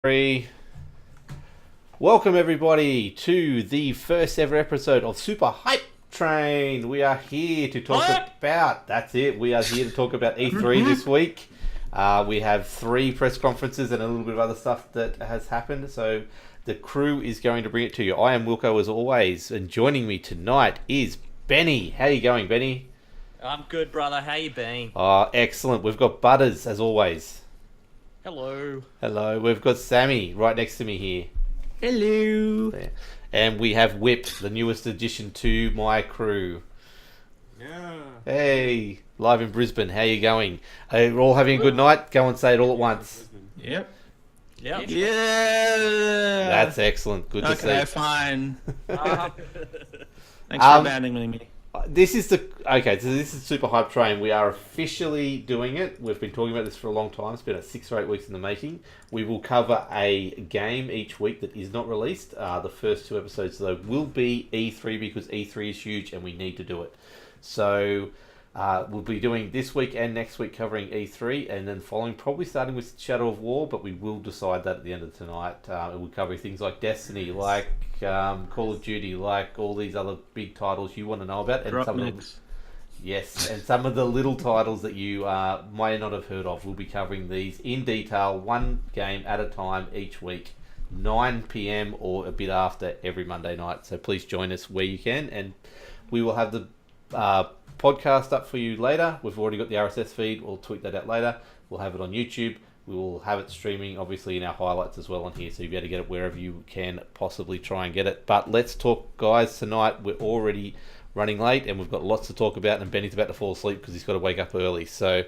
Three. Welcome everybody to the first ever episode of Super Hype Train. We are here to talk about, that's it, we are here to talk about E3 this week. We have 3 press conferences and a little bit of other stuff that has happened, so the crew is going to bring it to you. I am Wilco as always, and joining me tonight is Benny. How you going, Benny? I'm good, brother. How you been? Excellent. We've got Butters as always. Hello. Hello. We've got Sammy right next to me here. Hello. There. And we have Whip, the newest addition to my crew. Yeah. Hey, live in Brisbane. How you going? Are all having a good night? Go and say it all at once. Yep. Yeah. Yeah. That's excellent. Good to see. Okay, fine. Uh, Thanks for abandoning me. This is Super Hype Train. We are officially doing it. We've been talking about this for a long time. It's been 6 or 8 weeks in the making. We will cover a game each week that is not released. The first 2 episodes, though, will be E3 because E3 is huge and we need to do it. So we'll be doing this week and next week covering E3, and then following, probably starting with Shadow of War, but we will decide that at the end of tonight. We'll cover things like Destiny, like Call of Duty, like all these other big titles you want to know about, and some of the little titles that you may not have heard of. We'll be covering these in detail, one game at a time each week, 9 p.m. or a bit after every Monday night. So please join us where you can, and we will have the podcast up for you later. We've already got the RSS feed. We'll tweet that out later. We'll have it on YouTube. We will have it streaming, obviously, in our highlights as well on here, so you'll be able to get it wherever you can possibly try and get it. But let's talk, guys, tonight. We're already running late, and we've got lots to talk about, and Benny's about to fall asleep because he's got to wake up early. So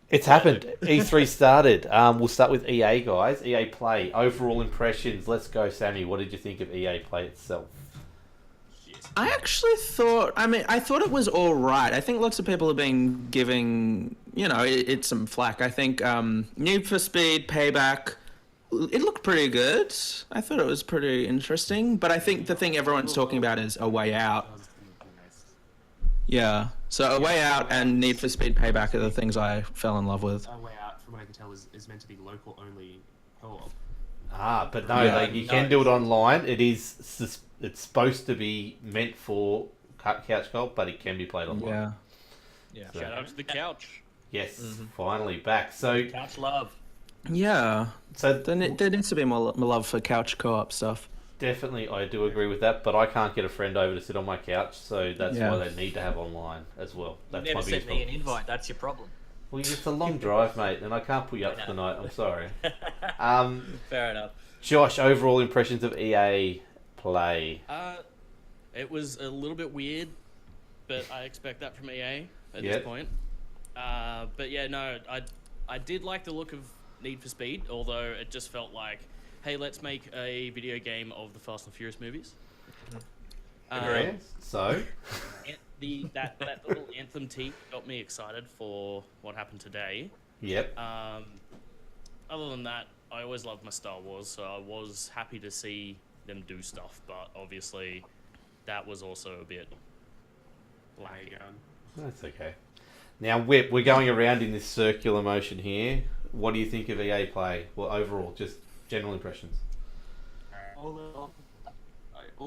it's happened. E3 started. We'll start with EA, guys. EA Play. Overall impressions. Let's go, Sammy. What did you think of EA Play itself? I actually thought, I thought it was all right. I think lots of people have been giving, it some flack. I think Need for Speed, Payback, it looked pretty good. I thought it was pretty interesting. But I think the thing everyone's talking about is A Way Out. Yeah. So A Way Out and Need for Speed, Payback are the things I fell in love with. A Way Out, from what I can tell, is meant to be local only co-op. But no, you can do it online. It's supposed to be meant for couch co-op, but it can be played online. Yeah. So, shout out to the couch. Yes, finally back. So Couch love. Yeah. So there needs to be more love for couch co-op stuff. Definitely, I do agree with that, but I can't get a friend over to sit on my couch, so that's why they need to have online as well. That's You never sent me an invite, that's your problem. Well, it's a long drive, mate, and I can't put you up for the night. I'm sorry. Fair enough. Josh, overall impressions of EA Play? It was a little bit weird, but I expect that from EA at this point. But yeah, no, I did like the look of Need for Speed, although it just felt like, hey, let's make a video game of the Fast and Furious movies. So? That little anthem tee got me excited for what happened today. Yep. Other than that, I always loved my Star Wars, so I was happy to see them do stuff, but obviously that was also a bit laggy. That's okay. Now, Whip, we're going around in this circular motion here. What do you think of EA Play? Well, overall, just general impressions. All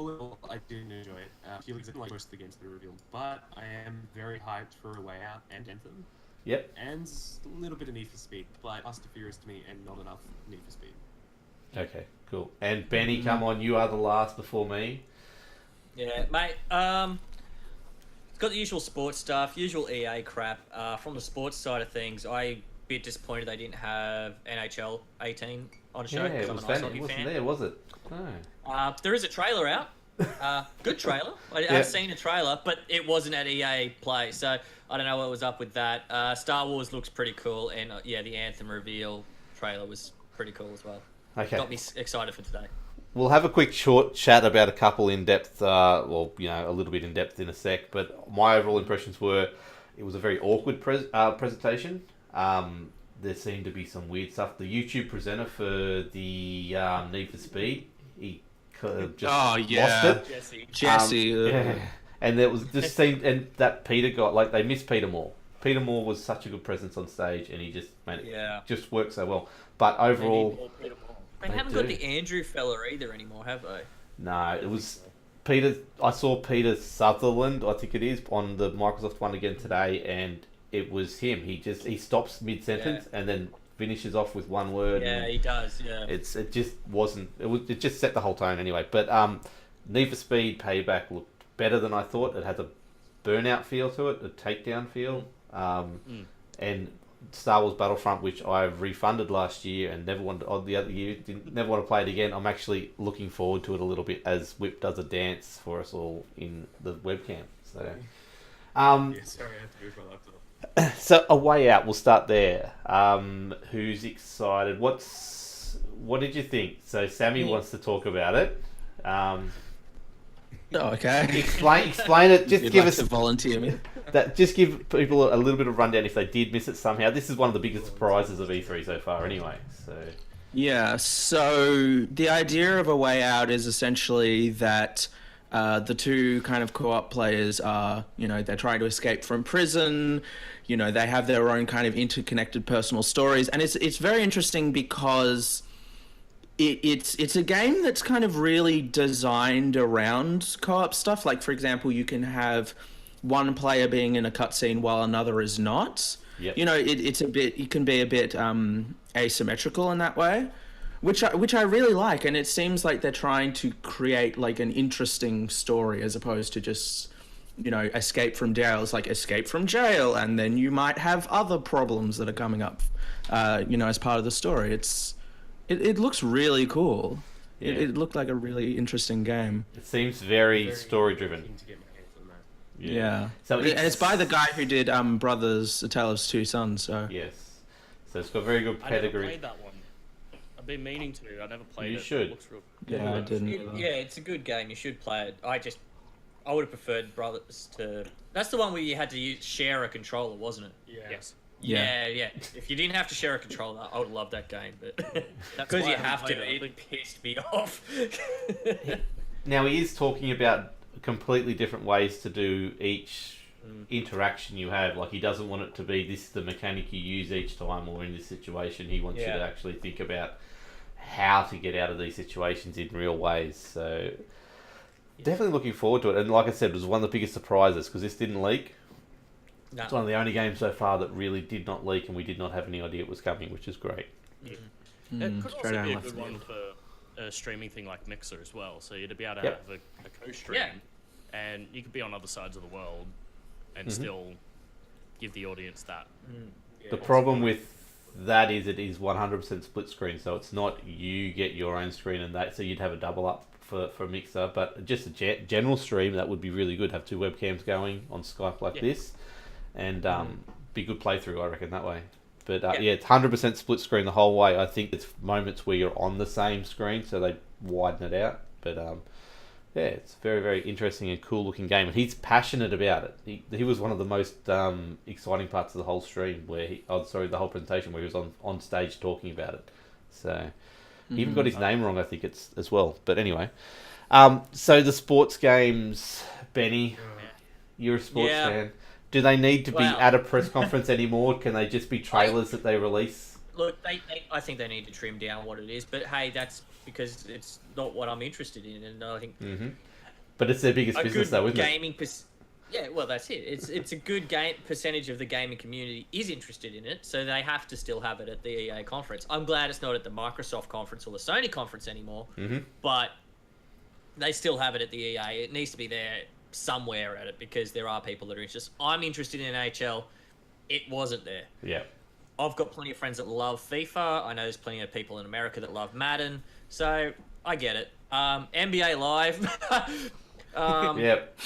in all, I didn't enjoy it. Purely because I didn't like most of the games that were revealed, but I am very hyped for A Way Out and Anthem. Yep. And a little bit of Need for Speed, but Fast and Furious to me, and not enough Need for Speed. Okay, cool. And Benny, come on, you are the last before me. Yeah, mate. It's got the usual sports stuff, usual EA crap. From the sports side of things, I'm a bit disappointed they didn't have NHL 18 on a show. Yeah, it I'm was an ice it hockey wasn't fan. there, was it? No. There is a trailer out. Good trailer. I've seen a trailer, but it wasn't at EA Play, so I don't know what was up with that. Star Wars looks pretty cool, and the Anthem reveal trailer was pretty cool as well. Okay. Got me excited for today. We'll have a quick short chat about a couple in depth, a little bit in depth in a sec, but my overall impressions were it was a very awkward presentation. There seemed to be some weird stuff. The YouTube presenter for the Need for Speed, he just lost it. Jesse. And there was just seemed, and that Peter got, like, they missed Peter Moore. Peter Moore was such a good presence on stage, and he just made it just work so well. But overall, they haven't got the Andrew fella either anymore, have they? no, it was Peter. I saw Peter Sutherland, I think it is, on the Microsoft one again today, and it was him. He stops mid sentence and then finishes off with one word. Yeah, he does. Yeah, it just wasn't. It just set the whole tone anyway. But Need for Speed Payback looked better than I thought. It had a Burnout feel to it, a takedown feel, and Star Wars Battlefront, which I refunded last year and never wanted the other year, never want to play it again. I'm actually looking forward to it a little bit as Whip does a dance for us all in the webcam. So, sorry, I have to move my laptop. So A Way Out. We'll start there. Who's excited? What did you think? So Sammy wants to talk about it. Okay. Explain it. Just give us to volunteer me. Just give people a little bit of rundown if they did miss it somehow. This is one of the biggest surprises of E3 so far, anyway. So yeah. So the idea of A Way Out is essentially that the two kind of co-op players are, they're trying to escape from prison. They have their own kind of interconnected personal stories, and it's very interesting because it's a game that's kind of really designed around co-op stuff. Like, for example, you can have one player being in a cutscene while another is not. Yep. It can be a bit asymmetrical in that way, which I really like. And it seems like they're trying to create like an interesting story as opposed to just, escape from jail. It's like escape from jail, and then you might have other problems that are coming up, as part of the story. It looks really cool. Yeah. It looked like a really interesting game. it seems very story driven. Keen to get my hands on that. Yeah. So And it's by the guy who did Brothers: A Tale of Two Sons. So Yes. So it's got very good I never pedigree. played that one. I've been meaning to. I never played You it. should. It looks real. yeah, I didn't. Yeah, it's a good game. You should play it. I would have preferred Brothers to. That's the one where you had to share a controller, wasn't it? Yeah. Yes. Yeah. Yeah. If you didn't have to share a controller, I would have loved that game. But That's because why you I haven't have to, played it. it pissed me off. Now he is talking about completely different ways to do each interaction you have. Like, he doesn't want it to be this is the mechanic you use each time, or in this situation he wants you to actually think about how to get out of these situations in real ways. So definitely looking forward to it. And like I said, it was one of the biggest surprises because this didn't leak. No. It's one of the only games so far that really did not leak, and we did not have any idea it was coming, which is great. It could straight also out be a left good field. one for a streaming thing like Mixer as well. So you'd be able to Yep. have a co-stream, Yeah. and you could be on other sides of the world and still give the audience that. The problem with that is it is 100% split screen, so it's not you get your own screen and that, so you'd have a double up for Mixer, but just a general stream, that would be really good. Have two webcams going on Skype like this, and be good playthrough, I reckon, that way. But it's 100% split screen the whole way. I think it's moments where you're on the same screen, so they widen it out. But it's a very, very interesting and cool looking game, and he's passionate about it. He was one of the most exciting parts of the whole stream, the whole presentation, where he was on stage talking about it. So he even got his name wrong, I think, it's as well. But anyway, so the sports games, Benny, you're a sports fan. Do they need to be at a press conference anymore? Can they just be trailers that they release? Look, I think they need to trim down what it is, but hey, that's because it's not what I'm interested in, and I think But it's their biggest business, though, isn't it? Yeah, well, that's it. It's a good percentage of the gaming community is interested in it, so they have to still have it at the EA conference. I'm glad it's not at the Microsoft conference or the Sony conference anymore, but they still have it at the EA. It needs to be there somewhere at it because there are people that are interested. I'm interested in NHL. It wasn't there. Yeah. I've got plenty of friends that love FIFA. I know there's plenty of people in America that love Madden. So I get it. NBA Live. Yep.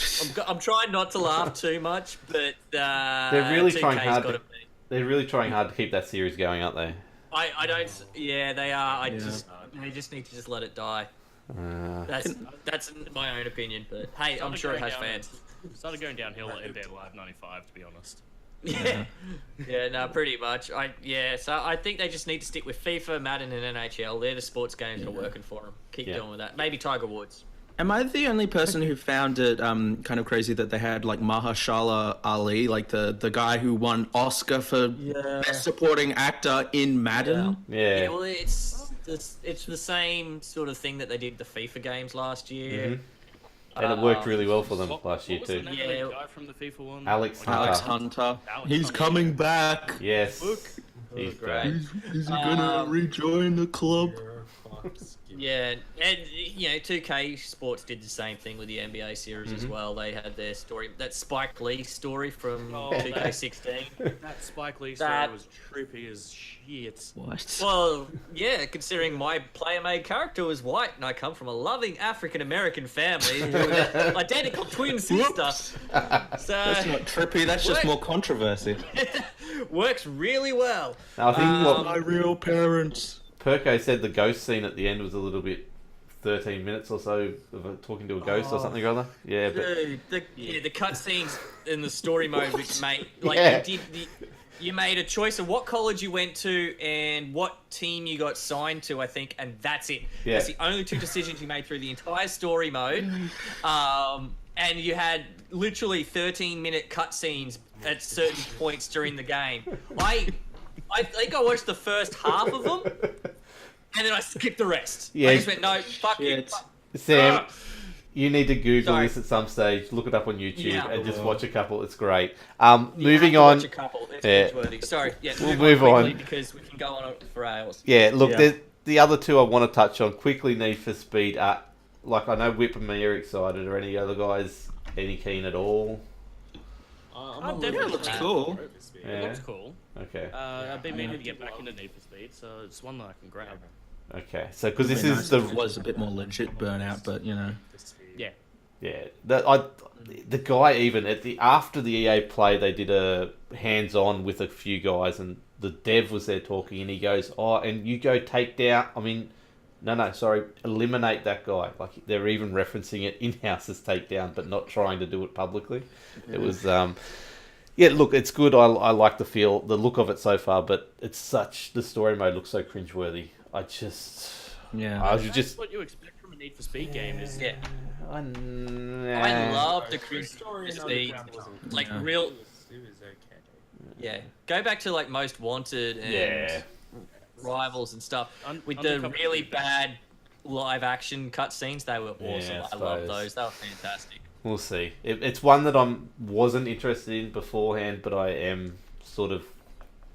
I'm trying not to laugh too much, but They're really 2K's trying hard. gotta To, be. they're really trying hard to keep that series going, aren't they? I don't. Yeah, they are. They just need to just let it die. That's my own opinion, but hey, I'm sure it has fans. Started going downhill at NBA Live 95, to be honest. Yeah, no, pretty much. So I think they just need to stick with FIFA, Madden, and NHL. They're the sports games that are working for them. Keep doing with that. Maybe Tiger Woods. Am I the only person who found it kind of crazy that they had like Mahershala Ali, like the guy who won Oscar for Best Supporting Actor in Madden? Yeah. Well, it's the same sort of thing that they did the FIFA games last year. And it worked really well for them What last year was the too. name of the guy from the FIFA one? Alex Hunter. Alex Hunter. Alex He's Hunter. coming back. Yes. Look. He's Great. great. Is he gonna rejoin the club? Yeah, and 2K Sports did the same thing with the NBA series as well. They had their story, that Spike Lee story from 2K16. That Spike Lee story That- was trippy as shit. What? Well, yeah, considering my player-made character was white and I come from a loving African-American family with an identical twin sister. That's So, not trippy. That's just What? more controversy. works really well. Now, I think what My real parents. Perko said the ghost scene at the end was a little bit 13 minutes or so of talking to a ghost or something or other. Yeah, but Dude, the cutscenes in the story mode, which Yeah. you made a choice of what college you went to and what team you got signed to, I think, and that's it. Yeah. That's the only two decisions you made through the entire story mode. And you had literally 13-minute cutscenes at certain points during the game. I think I watched the first half of them, and then I skipped the rest. Yeah. I just went, no, fuck it. Sam, you need to Google Sorry. this at some stage. Look it up on YouTube Yeah. and just watch a couple. It's great. You Moving have to on. watch a couple. It's Yeah. cringeworthy. Sorry, yeah, We'll move on. quickly because we can go on for hours. Yeah, look, Yeah. the other two I want to touch on quickly. Need for Speed. Like I know Whip and me are excited. Are any other guys any keen at all? I'm Yeah, it looks cool. Yeah. It looks cool. Okay. I've been meaning to get back into Need for Speed, so it's one that I can grab. Okay. So because this It'd be is nice the if it was a bit more legit burnout, but you know. Yeah. Yeah, the guy even after the EA play, they did a hands-on with a few guys, and the dev was there talking, and he goes, "Oh, and you go take down. I mean, no, sorry, eliminate that guy." Like they're even referencing it in-house as takedown, but not trying to do it publicly. It was, yeah. Look, it's good. I like the look of it so far, but the story mode looks so cringeworthy. I was That's just. what you expect from a Need for Speed game, is Yeah, I I love the cringe speed, like real. It was okay. Yeah, go back to like Most Wanted and Rivals and stuff with the Undercover really Boot. bad live action cutscenes. They were awesome. Yeah, I I love suppose. those. They were fantastic. We'll see. It's one that wasn't interested in beforehand, but I am sort of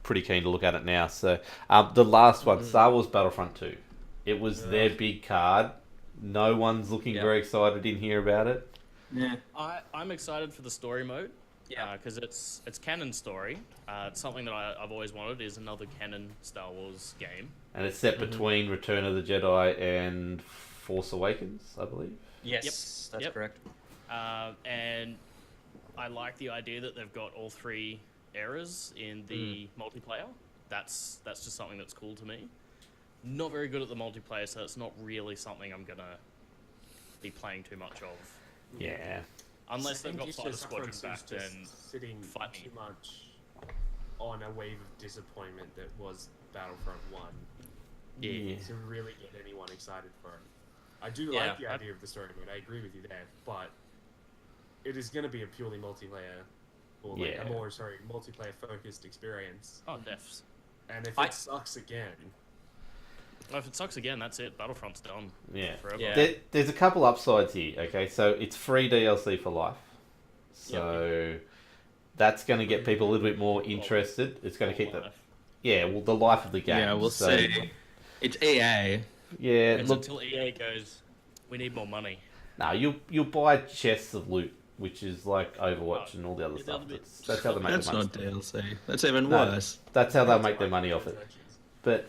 pretty keen to look at it now. So the last one, Star Wars Battlefront 2. It was their big card. No one's looking very excited in here about it. Yeah. I'm excited for the story mode. Yeah. Because it's canon story. It's something that I've always wanted, is another canon Star Wars game. And it's set between Return of the Jedi and Force Awakens, I believe. Yes, that's Yep. correct. And I like the idea that they've got all three eras in the multiplayer. That's just something that's cool to me. Not very good at the multiplayer, so it's not really something I'm gonna be playing too much of. Yeah. Unless they've got Just Fighter as Squadron Frontiers back, just then sitting fight me. too much on a wave of disappointment that was Battlefront 1 Yeah. to really get anyone excited for it. I do Yeah, like the idea of the story mode. I agree with you there, but it is going to be a purely multiplayer, or like Yeah. a more multiplayer focused experience. Oh, defs. And if I- it sucks again, Well, if it sucks again, that's it. Battlefront's done. Yeah. Forever. Yeah. There's a couple upsides here. Okay, so it's free DLC for life. So that's going to get people a little bit more interested. It's going to keep the the life of the game. Yeah, we'll So, see. It's EA. Yeah, It's look, until EA goes, we need more money. no, you'll buy chests of loot, which is like Overwatch and all the other Yeah, stuff. that'll be- That's how they make That's their money. not DLC. That's even No. worse. That's how they'll make their money off it. But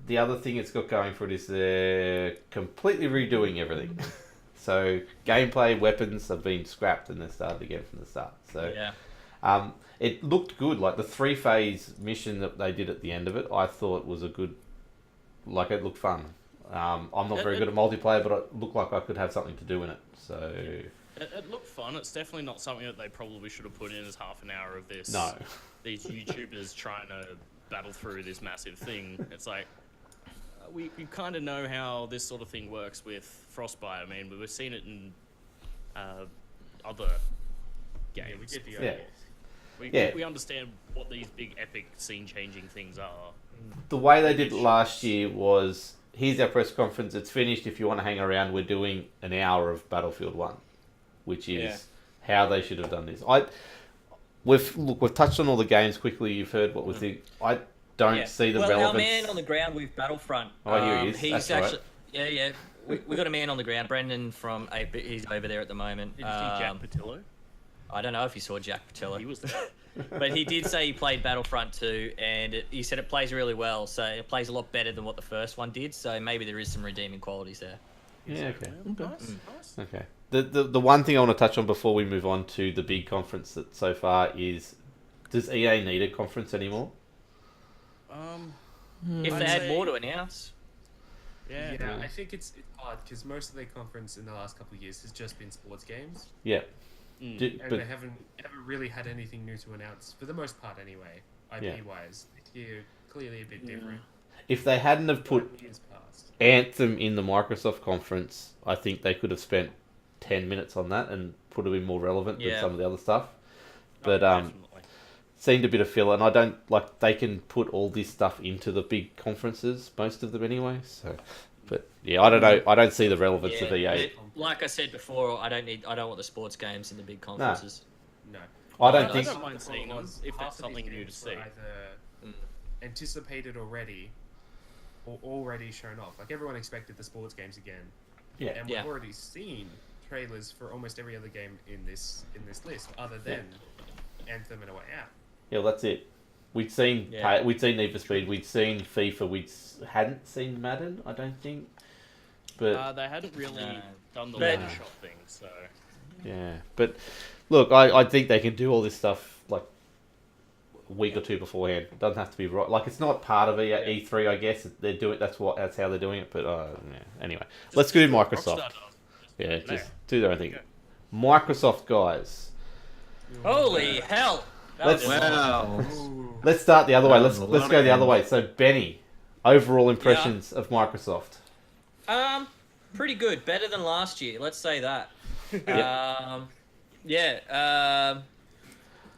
the other thing it's got going for it is they're completely redoing everything. So gameplay, weapons have been scrapped and they're started again from the start. So Yeah. it looked good. Like the 3-phase mission that they did at the end of it, I thought was a good. Like it looked fun. I'm not very good at multiplayer, but it looked like I could have something to do in it. So It looked fun. It's definitely not something that they probably should have put in as half an hour of this. no. These YouTubers trying to battle through this massive thing. It's like, we kind of know how this sort of thing works with Frostbite. I mean, we've seen it in other games. Yeah, we get the Yeah. idea. We understand what these big epic scene-changing things are. The way they did it last year was, here's our press conference, it's finished, if you want to hang around, we're doing an hour of Battlefield 1, which is how they should have done this. We've touched on all the games quickly, you've heard what we think. I don't see the relevance. Our man on the ground with Battlefront. Oh, here he is. He's That's actually, yeah. We got a man on the ground, Brendan from he's over there at the moment. Did you see Jack Patillo? I don't know if you saw Jack Patillo. He was there. But he did say he played Battlefront 2, and he said it plays really well. So it plays a lot better than what the first one did. So maybe there is some redeeming qualities there. Yeah, okay. Nice. Okay. The one thing I want to touch on before we move on to the big conference that so far is, does EA need a conference anymore? If I'd they had say- more to announce. Yeah, I think it's hard because most of their conference in the last couple of years has just been sports games, Yeah. Mm. and they haven't ever really had anything new to announce for the most part, anyway. IP wise, this year clearly a bit different. If they hadn't have put Years past. Anthem in the Microsoft conference, I think they could have spent 10 minutes on that and put it in more relevant than Yeah. some of the other stuff. But Definitely. seemed a bit of filler, and I don't like, they can put all this stuff into the big conferences, most of them anyway. So, but yeah, I don't know. I don't see the relevance of EA. Like I said before, I don't want the sports games in the big conferences. No. I don't I think. don't mind seeing them if Half that's of something these new to games see. were either anticipated already or already shown off. Like everyone expected the sports games again, Yeah. and we've already seen trailers for almost every other game in this list, other than Anthem and A Way Out. Yeah, well, that's it. We'd seen we'd seen Need for Speed, we'd seen FIFA, we hadn't seen Madden, I don't think. But They hadn't really done the But- ladder shot thing, so yeah, but look, I think they can do all this stuff like a week or two beforehand. It doesn't have to be right. Like, it's not part of E3, I guess. They're doing that's how they're doing it. But anyway, let's go to Microsoft. Rockstar does. Yeah, just do their own thing. Microsoft guys. Holy hell! That Let's- was- Wow. Let's start the other way. Let's Lot go of the other way. games. So Benny, overall impressions of Microsoft. Pretty good. Better than last year. Let's say that.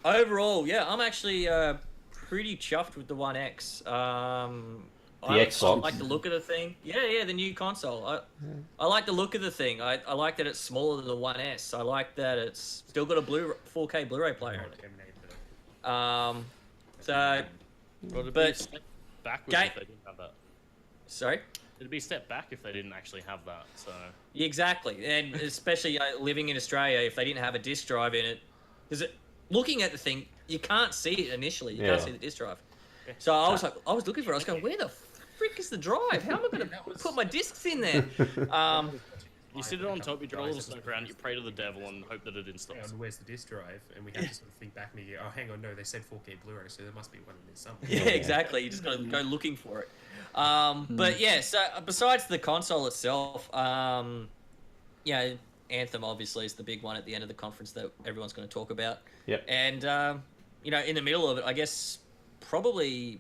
Overall, I'm actually pretty chuffed with the One X. I Xbox. like the look of the thing. Yeah, the new console. I like the look of the thing. I like that it's smaller than the One S. I like that it's still got a 4K Blu-ray player in it. So, Well, it'd be But- a step backwards Ga- if they didn't have that. sorry. It'd be a step back if they didn't actually have that. So Yeah, exactly, and especially living in Australia, if they didn't have a disc drive in it, because looking at the thing, you can't see it initially. You can't Yeah. see the disc drive. So I was looking for it. I was going, where the frick is the drive? How am I going to put my discs in there? you sit it on top, you draw a little snow around, you pray to the devil and hope that it installs. And where's the disc drive? And we had to sort of think back and go, oh, hang on, no, they said 4K Blu-ray, so there must be one in there somewhere. Yeah, exactly. You just got to go looking for it. But yeah, so besides the console itself, Anthem obviously is the big one at the end of the conference that everyone's going to talk about. Yep. And in the middle of it, I guess probably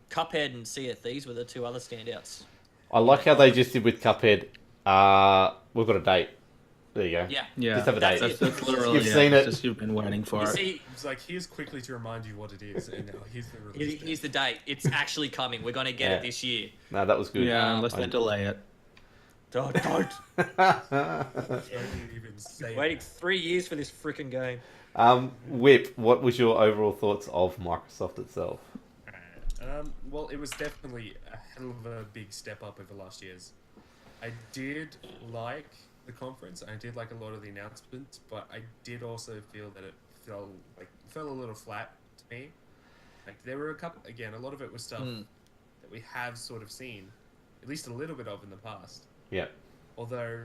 Cuphead and Sea of Thieves were the two other standouts. I like how they just did with Cuphead. We've got a date. There you go. Yeah. Yeah. Just have a date. That's literally You've seen it. Just you've been waiting for You it. see, It's like, here's quickly to remind you what it is, and now here's the release here's the date. It's actually coming. We're going to get Yeah. it this year. No, that was good. Yeah, unless they delay it. Don't. Don't even say Waiting that. 3 years for this freaking game. Whip, what was your overall thoughts of Microsoft itself? Well, it was definitely a hell of a big step up over last year's. I did like the conference. I did like a lot of the announcements, but I did also feel that it fell a little flat to me. Like, there were a lot of it was stuff that we have sort of seen, at least a little bit of in the past. Yeah. Although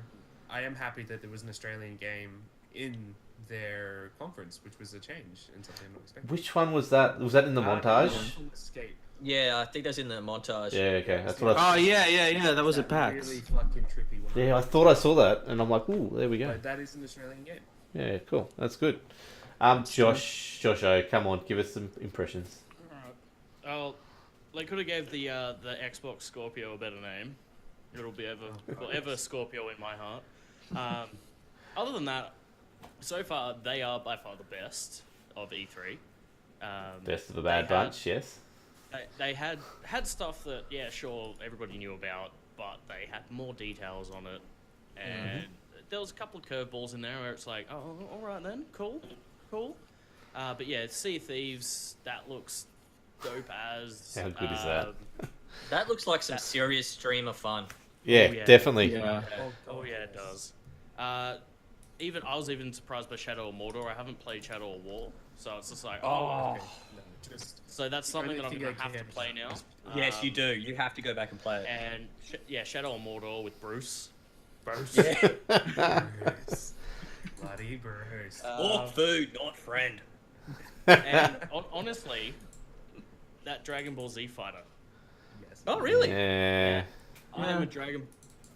I am happy that there was an Australian game in their conference, which was a change and something I'm not expecting. Which one was that? Was that in the montage? Escape. Yeah, I think that's in the montage. Yeah, okay. That's what I... Oh yeah. That was at PAX. Really fucking trippy one. Yeah, I thought I saw that, and I'm like, ooh, there we go. But that is an Australian game. Yeah, cool. That's good. Josh O, come on, give us some impressions. Well, They could have gave the Xbox Scorpio a better name. It'll be forever Scorpio in my heart. Other than that, so far they are by far the best of E3. Best of the bad bunch, yes. They had stuff that, yeah, sure, everybody knew about, but they had more details on it, and there was a couple of curveballs in there where it's like, oh, all right then, cool. But yeah, Sea of Thieves, that looks dope as. How good is that? That looks like some serious streamer fun. Yeah, yeah. definitely. Yeah. Oh yeah, it does. I was even surprised by Shadow of Mordor. I haven't played Shadow of War, so it's just like, No, so that's something that I'm only gonna thing I have to can play now. Yes, you do. You have to go back and play it. And Shadow of Mordor with Bruce. Yeah. Bruce. Bloody Bruce. More food, not friend. And honestly, that Dragon Ball Z fighter. Yes. Oh, really? Yeah. I am a Dragon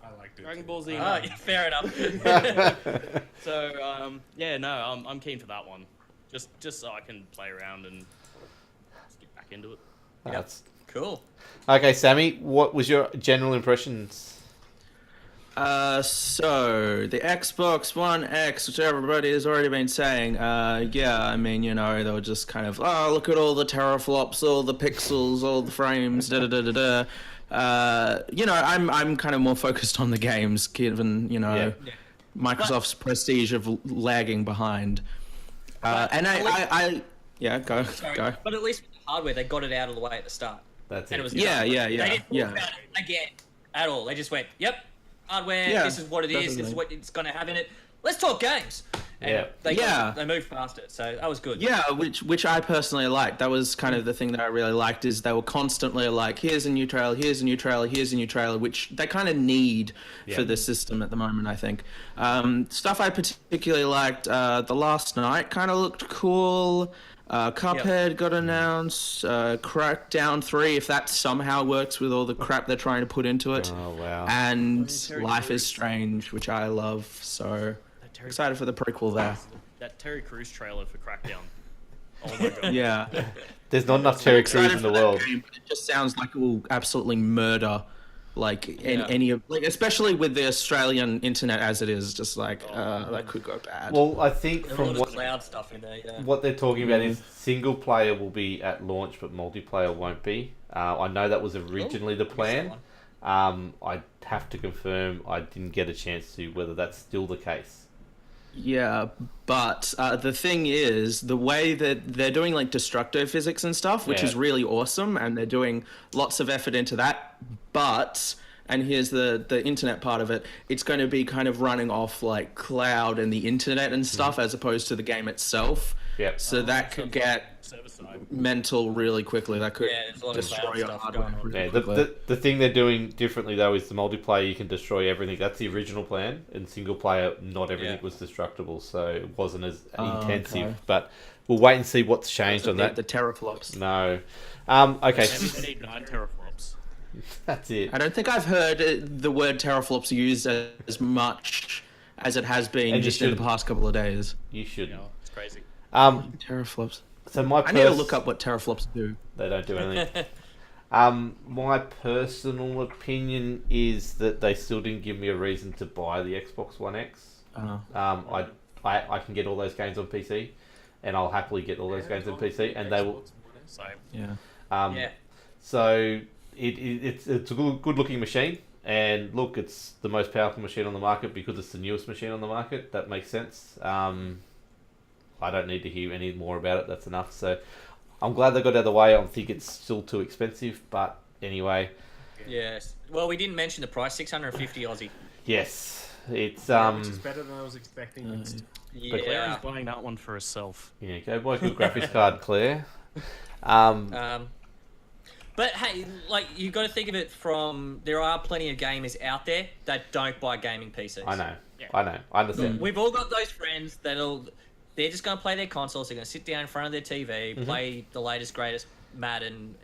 I liked it. Dragon too. Ball Z. Oh, yeah, fair enough. So yeah, no, I'm keen for that one. Just so I can play around and get back into it. That's Cool. okay, Sammy. What was your general impressions? So the Xbox One X, which everybody has already been saying, yeah, I mean, you know, they were just kind of, oh, look at all the teraflops, all the pixels, all the frames, da da da da da. You know, I'm kind of more focused on the games, given, you know, Yeah. Microsoft's prestige of lagging behind. And I yeah, go. But at least with the hardware, they got it out of the way at the start. That's And it. it was Yeah, done. yeah, They yeah, didn't yeah. talk about it again at all. They just went, yep, hardware, Yeah, this is what it is, this is definitely. what it's going to have in it. Let's talk games. And Yeah. they moved past it, so that was good. Yeah, which I personally liked. That was kind of the thing that I really liked, is they were constantly like, here's a new trailer, here's a new trailer, here's a new trailer, which they kind of need for the system at the moment, I think. Stuff I particularly liked, The Last Night kind of looked cool. Cuphead got announced. Crackdown 3, if that somehow works with all the crap they're trying to put into it. Oh wow. And Terry Life Crews. is Strange, which I love, so Terry excited for the prequel there. That Terry Crews trailer for Crackdown. Oh my god. Yeah. There's not enough Terry Crews Excited in the for that world. game, but it just sounds like it will absolutely murder, like any of, like, especially with the Australian internet as it is, just like that could go bad. Well, I think There's a from lot of what cloud stuff in there, yeah. what they're talking about is single player will be at launch, but multiplayer won't be. I know that was originally the plan. I have to confirm. I didn't get a chance to whether that's still the case. Yeah, but the thing is, the way that they're doing like destructo physics and stuff, which Yeah. is really awesome, and they're doing lots of effort into that. But, and here's the internet part of it, it's going to be kind of running off like cloud and the internet and stuff, as opposed to the game itself. Yep. So that could get Server side. mental really quickly. That could Yeah, there's a lot of destroy cloud your stuff hardware going on. really Yeah, quickly. the thing they're doing differently though is the multiplayer you can destroy everything. That's the original plan. And single player, not everything Yeah. was destructible, so it wasn't as Oh, intensive. okay. But we'll wait and see what's changed on that. The teraflops. No. Okay, They need 9 teraflops. that's it. I don't think I've heard the word teraflops used as much as it has been And you just in the shouldn't. past couple of days. You should. You know, it's crazy. Teraflops. So my I need to look up what teraflops do. They don't do anything. My personal opinion is that they still didn't give me a reason to buy the Xbox One X. I can get all those games on PC, and I'll happily get all those games on PC, and they will. So Yeah. Yeah. So it's a good looking machine, and look, it's the most powerful machine on the market because it's the newest machine on the market. That makes sense. I don't need to hear any more about it. That's enough. So I'm glad they got out of the way. I think it's still too expensive, but anyway, Yes. Well, we didn't mention the price, 650 Aussie. yes, it's Which is better than I was expecting. but still. But Claire Yeah. is buying that one for herself. yeah. Go buy a good graphics card, Claire. But hey, like, you got to think of it from, there are plenty of gamers out there that don't buy gaming PCs. I know. Yeah. I know. I understand. We've all got those friends they're just going to play their consoles. They're going to sit down in front of their TV, play the latest, greatest Madden,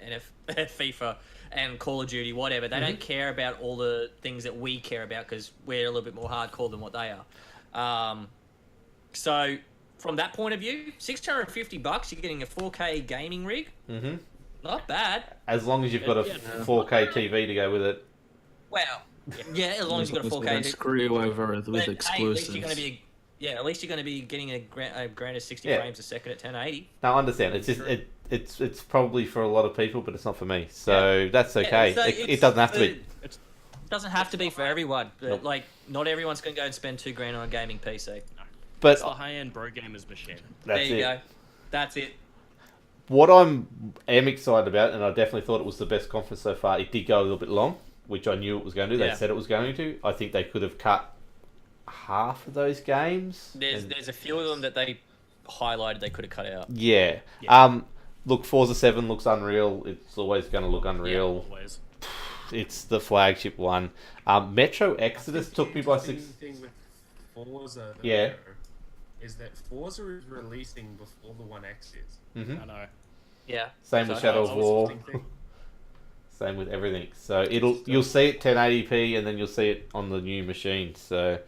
FIFA, and Call of Duty, whatever. They don't care about all the things that we care about because we're a little bit more hardcore than what they are. So, from that point of view, $650, you're getting a 4K gaming rig. Not bad. As long as you've got a 4K TV to go with it. Well, yeah, as long as you've got a They don't 4K. screw you over with But, exclusives. hey, at least you're going to be. Yeah, at least you're going to be getting a grand of 60 Yeah. frames a second at 1080. No, I understand. It's just it's probably for a lot of people, but it's not for me. So that's okay. so it doesn't have to be. It doesn't have to be for everyone. But, Nope. like, not everyone's going to go and spend $2,000 on a gaming PC. But It's the high-end bro gamers machine. that's there you it. go. That's it. What am excited about, and I definitely thought it was the best conference so far. It did go a little bit long, which I knew it was going to. They Yeah. said it was going to. I think they could have cut half of those games. There's a few of them that they highlighted they could have cut out. Yeah. Yeah. Look, Forza 7 looks unreal. It's always going to look unreal. Always. It's the flagship one. Metro Exodus took me by The 6. thing with Forza, though, Yeah. is that Forza is releasing before the One X is. Mm-hmm. I know. Yeah. Same with So- Shadow of Always War. interesting thing. Same with everything. So you'll see it 1080p, and then you'll see it on the new machine. So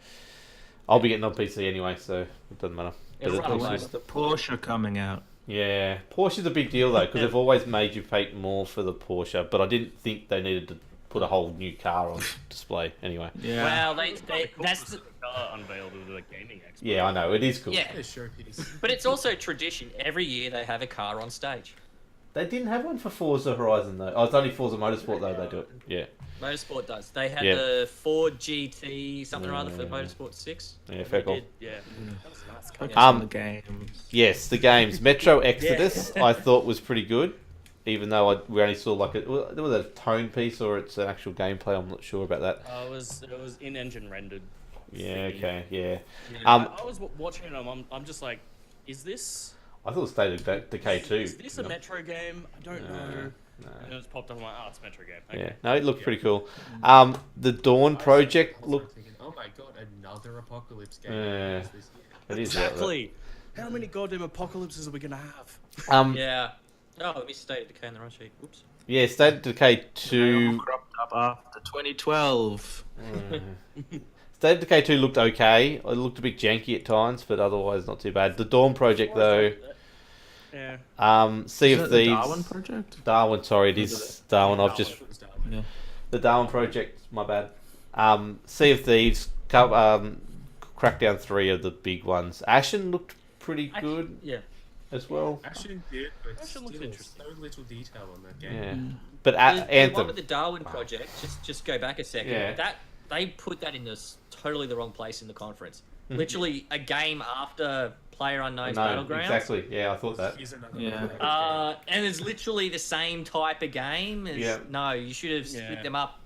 I'll be getting on PC anyway, so it doesn't matter. But It'll it run looks away. good. The Porsche coming out. Yeah, Porsche's a big deal though, because they've always made you pay more for the Porsche, but I didn't think they needed to put a whole new car on display anyway. Yeah. Well, that's the car unveiled at the gaming expo. Yeah, I know, it is cool. yeah. A showpiece. But it's also tradition. Every year they have a car on stage. They didn't have one for Forza Horizon though. Oh, it's only Forza Motorsport though, they do it. Yeah. Motorsport does. They had Yeah. the Ford GT something or other for Motorsport 6. Yeah, fair call. Yeah. Focus Um, on the games. Yes, the games. Metro Exodus I thought was pretty good, even though we only saw like there was a tone piece or it's an actual gameplay. I'm not sure about that. It was in-engine rendered. Yeah, thingy. okay, yeah. Yeah. I was watching it and I'm just like, is this I thought State of Decay 2. is this a Metro game? I don't know. No. And it's popped up. I'm like, oh, it's a Metro game. Okay. Yeah, no, it looked pretty cool. The Dawn Project looked. Thinking, oh my god, another apocalypse game. Yeah. This year. It is Exactly. How many goddamn apocalypses are we gonna have? Yeah. Oh, we State of Decay in the run sheet. Oops. Yeah, State of Decay 2. Cropped up after 2012. State of Decay 2 looked okay. It looked a bit janky at times, but otherwise not too bad. The Dawn Project though. Yeah. Sea Is of that the Thieves. Darwin project? Darwin, sorry, it is Darwin. I've just It was done. Yeah. the Darwin Project. My bad. Sea of Thieves. Crackdown 3 of the big ones. Ashen looked pretty good Yeah. as well. Actually did, but Actually still looks interesting. so little detail on that game. Yeah, but The one Anthem. with the Darwin project, just go back a second. Yeah. That they put that in totally the wrong place in the conference. Mhm. Literally a game after PlayerUnknown's No, Battlegrounds. exactly. Yeah, I thought that. Here's another Yeah. apocalypse And it's literally the same type of game. Yeah. No, you should have split Yeah. them up.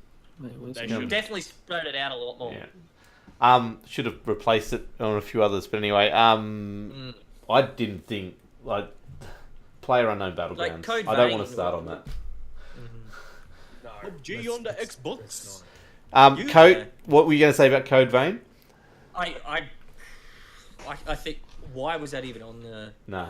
It was They Yeah. should. Definitely spread it out a lot more. Yeah. Should have replaced it on a few others, but anyway. I didn't think like PlayerUnknown Battlegrounds. Like Code I don't Vein want to start on that. No, PUBG let's- on the let's- Xbox. let's not. You- Code. What were you going to say about Code Vein? I think why was that even on the? No.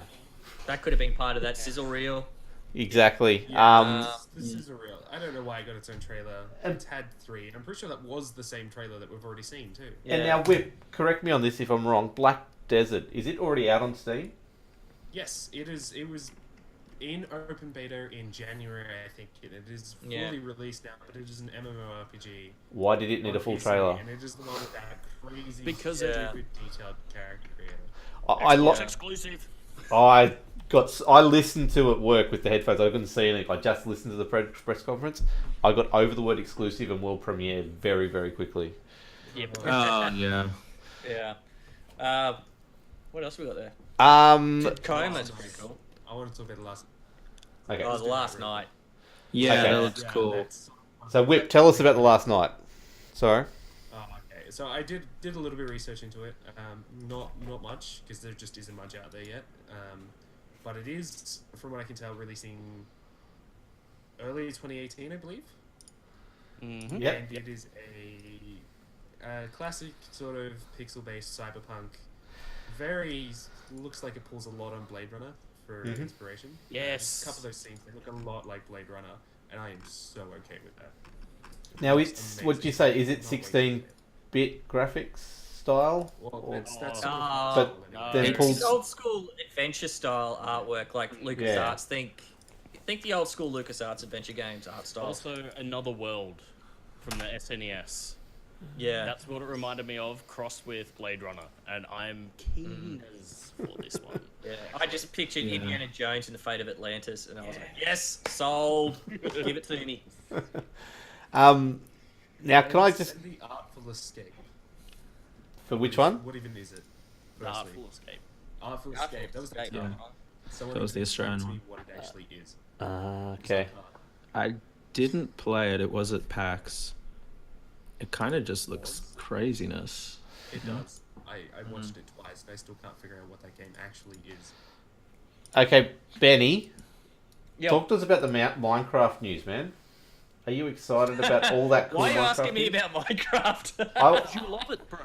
That could have been part of that sizzle reel. Exactly. Yeah, this is a real. I don't know why it got its own trailer. And- It's had 3, and I'm pretty sure that was the same trailer that we've already seen too. And Yeah. now, Whip, correct me on this if I'm wrong. Black Desert, is it already out on Steam? Yes, it is. It was in open beta in January, I think. It is fully Yeah. released now, but it is an MMORPG. Why did it need on a full PC, trailer? And it is the one with that crazy, Because Yeah. stupid, detailed character creator. I Xbox lo- exclusive. I listened to it at work with the headphones. I couldn't see anything. I just listened to the press conference. I got over the word exclusive and world premiere very, very quickly. Yep. Oh, yeah. Yeah. What else we got there? Okay. Coma's pretty cool. I want to talk about the last. Oh, the last night. Yeah, Okay. that looks cool. that's- So, Whip, tell us about the last night. Sorry. Oh, okay. So I did a little bit of research into it. Not much because there just isn't much out there yet. But it is, from what I can tell, releasing early 2018, I believe. Mm-hmm. Yep. And it is a classic sort of pixel-based cyberpunk. Looks like it pulls a lot on Blade Runner for Mhm. inspiration. Yes. A couple of those scenes they look a lot like Blade Runner, and I am so okay with that. Now, Looks it's what did you amazing. say? Is it Not 16-bit grafix style? Well, that's Oh. But No. then It's pulls. old school adventure style artwork, like LucasArts think think the old school LucasArts adventure games art style. Also, Another World from the SNES. Yeah. That's what it reminded me of, crossed with Blade Runner, and I'm keen as for this one. Yeah. I just pictured Yeah. Indiana Jones and the Fate of Atlantis, and I was like, yes, sold. Give it to me. Now, can I just... The Artful Escape. For which one? What even is it? The Firstly? Artful Escape. Artful Escape. That was the Escape, term. yeah. Someone That was the explain Australian to me one. what it actually is. Okay. I didn't play it. It was at PAX. It kind of just looks craziness. It does. I watched it twice, and I still can't figure out what that game actually is. Okay, Benny, Yo, talk to us about the Minecraft news, man. Are you excited about all that cool why are you Minecraft asking me news? about Minecraft? You love it, bro.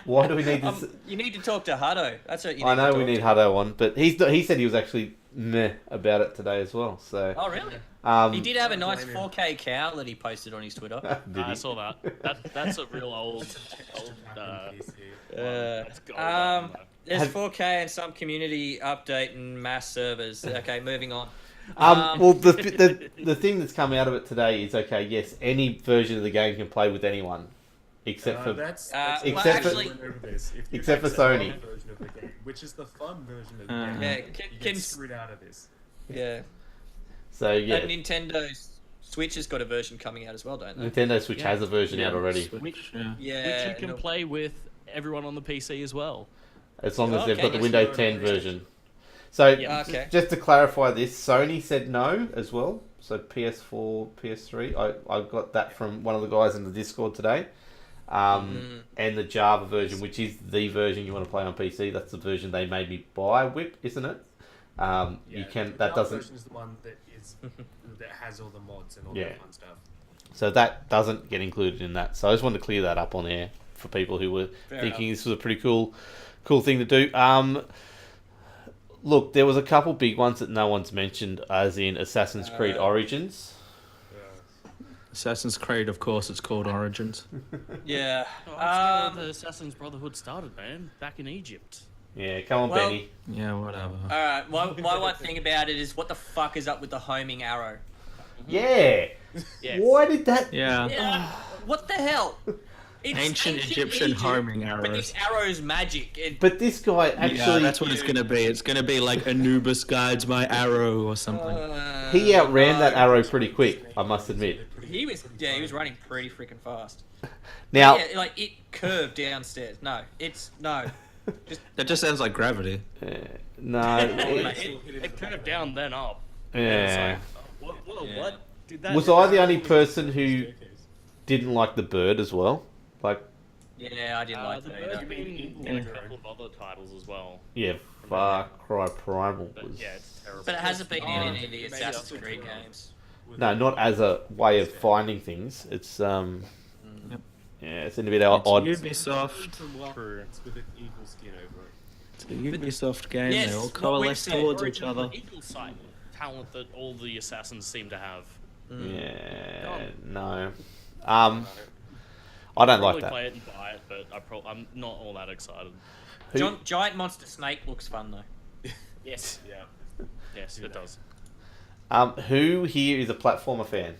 Why do we need this? You need to talk to Hutto. That's what you need I know to we talk need to. Hutto on, but he said he was actually meh about it today as well. So Oh, really? He did have a nice Blame him. 4K cow that he posted on his Twitter. Did I he? saw that. That's a real old. That's gold on, though. There's Have- 4K and some community update and mass servers. Okay, moving on. Well, the thing that's come out of it today is okay. Yes, any version of the game can play with anyone, except for that's well, Except for- actually- except for Sony. Version of the game, which is the fun version of the Uh-huh. game. Yeah, You can get screwed out of this. yeah. so yeah. And Nintendo's Switch has got a version coming out as well, don't they? Nintendo Switch Yeah. has a version out already, Switch, yeah. Yeah. Which you can play with everyone on the PC as well. as long as they've Okay, got the yes, Windows you 10 know. version. So Yeah. Okay. just to clarify this, Sony said no as well. So PS4, PS3. I got that from one of the guys in the Discord today. And the Java version, which is the version you want to play on PC, that's the version they made me buy. Whip, isn't it? You can. The That Java doesn't. version is the one that has all the mods and all Yeah. that fun stuff. So that doesn't get included in that. So I just wanted to clear that up on air for people who were Fair thinking this was a pretty cool thing to do. Look, there was a couple big ones that no one's mentioned, as in Assassin's Creed Origins. Assassin's Creed, of course, it's called Origins. Yeah. Oh, that's where the Assassin's Brotherhood started, man. Back in Egypt. Yeah, come on, Well- Benny. Yeah, whatever. Alright, my one thing about it is what the fuck is up with the homing arrow? Yeah. Yes. Why did that? Yeah. Yeah, what the hell? It's Ancient Egyptian Egypt, homing But this arrows. arrow's magic. But this guy actually, Yeah, that's what it's gonna be. It's gonna be like Anubis guides my arrow or something. he outran that no. arrow pretty quick, I must admit. He was running pretty freaking fast. Now, Yeah, like it curved downstairs. No, it's no. That just sounds like gravity. no. It curved down, then up. Yeah. What? What? Did that? Was I the only person who didn't like the bird as well? Like, Yeah, I didn't like the that. bird's either. been in a couple of other titles as well. yeah, Far Cry Primal But was. yeah, it's terrible. But it hasn't been in any of the Maybe Assassin's that's Creed what- games. No, not as a way of finding things. It's Yep. yeah, it's a bit odd. It's Ubisoft. True. With an evil skin over it. It's a Ubisoft game. Yes, they all what coalesce we've said. towards each other. Equal sight talent that all the assassins seem to have. Yeah, no. I don't like Probably that. play it and buy it, but I'm not all that excited. Who- Giant monster snake looks fun though. Yes. Yeah. Yes, it does. Who here is a platformer fan?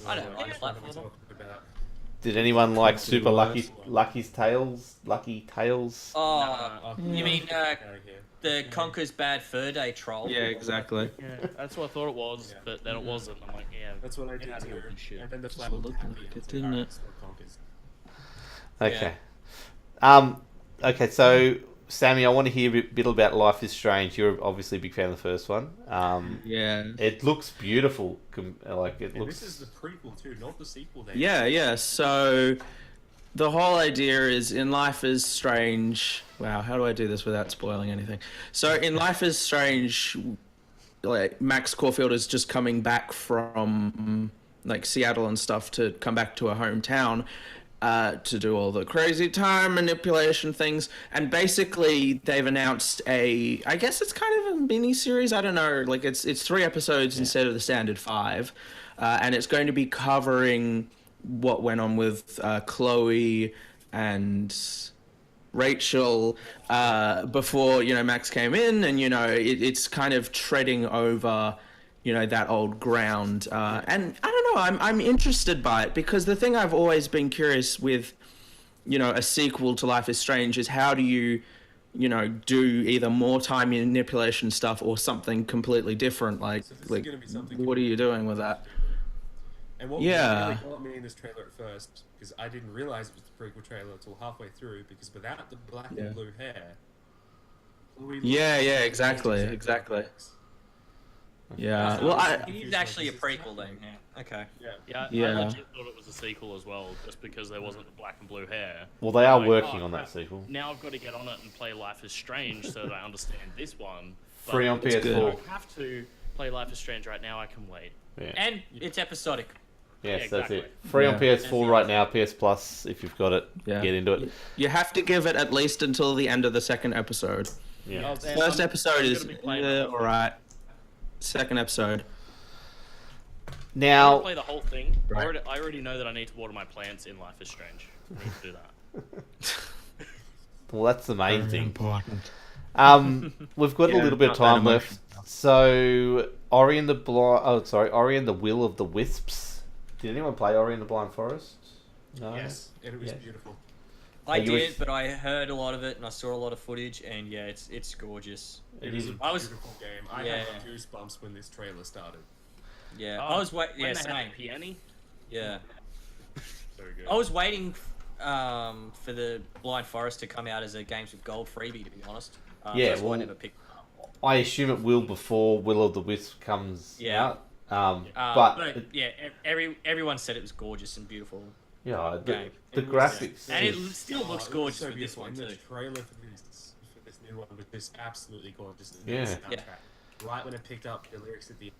I don't like That's what I'm platformer. talking about. Did anyone like Super Nice. Lucky's Tales? Lucky Tales? Oh, No, you mean out of here. the Conker's Bad Fur Day troll? Yeah, exactly. Yeah, that's what I thought it was, Yeah. but then it wasn't. I'm like, yeah. That's what I did had too. open shit. And then the Just flag looked like it, didn't it? Okay. Okay, so Sammy, I want to hear a bit about Life is Strange. You're obviously a big fan of the first one. Yeah. It looks beautiful. Like it And looks. this is the prequel too, not the sequel. Then. Yeah. So the whole idea is in Life is Strange. Wow, how do I do this without spoiling anything? So in Life is Strange, like Max Caulfield is just coming back from like Seattle and stuff to come back to her hometown. To do all the crazy time manipulation things, and basically they've announced I guess it's kind of a mini series. I don't know, like it's 3 episodes instead of the standard 5, and it's going to be covering what went on with Chloe and Rachel before Max came in, and it's kind of treading over that old ground. And I don't know, I'm interested by it, because the thing I've always been curious with a sequel to Life is Strange is how do you do either more time manipulation stuff or something completely different. Like gonna be something what are you doing with that? And what really got me in this trailer at first, because I didn't realize it was the prequel trailer until halfway through, because without the black and blue hair, exactly. Yeah. Well, it is actually a prequel then. Yeah. Okay. I legit thought it was a sequel as well, just because there wasn't the black and blue hair. Well, they are working on that sequel. Now I've got to get on it and play Life is Strange so that I understand this one. Free on PS4. I don't have to play Life is Strange right now. I can wait. Yeah. And it's episodic. Yes, exactly. that's it. Free on PS4 right now. PS Plus, if you've got it, get into it. You have to give it at least until the end of the second episode. Yeah. First episode is all right. Second episode. Now, play the whole thing. Right. I already know that I need to water my plants in Life is Strange. I need to do that. Well, that's the main thing. Important. We've got a little bit of time left. So, Ori and the Will of the Wisps. Did anyone play Ori and the Blind Forest? No. Yes, and it was beautiful. I did, but I heard a lot of it and I saw a lot of footage, and it's gorgeous. It is a beautiful game. I had goosebumps when this trailer started. Yeah, I was waiting. Yeah, same. Peony? Yeah. Very good. I was waiting for the Blind Forest to come out as a Games with Gold freebie, to be honest. That's why I never picked it up. I assume it will before Will of the Wisp comes out. But everyone said it was gorgeous and beautiful. Yeah, the graphics. And it still looks gorgeous for this one too. The trailer for this new one was just absolutely gorgeous. Yeah. Right when it picked up the lyrics at the end,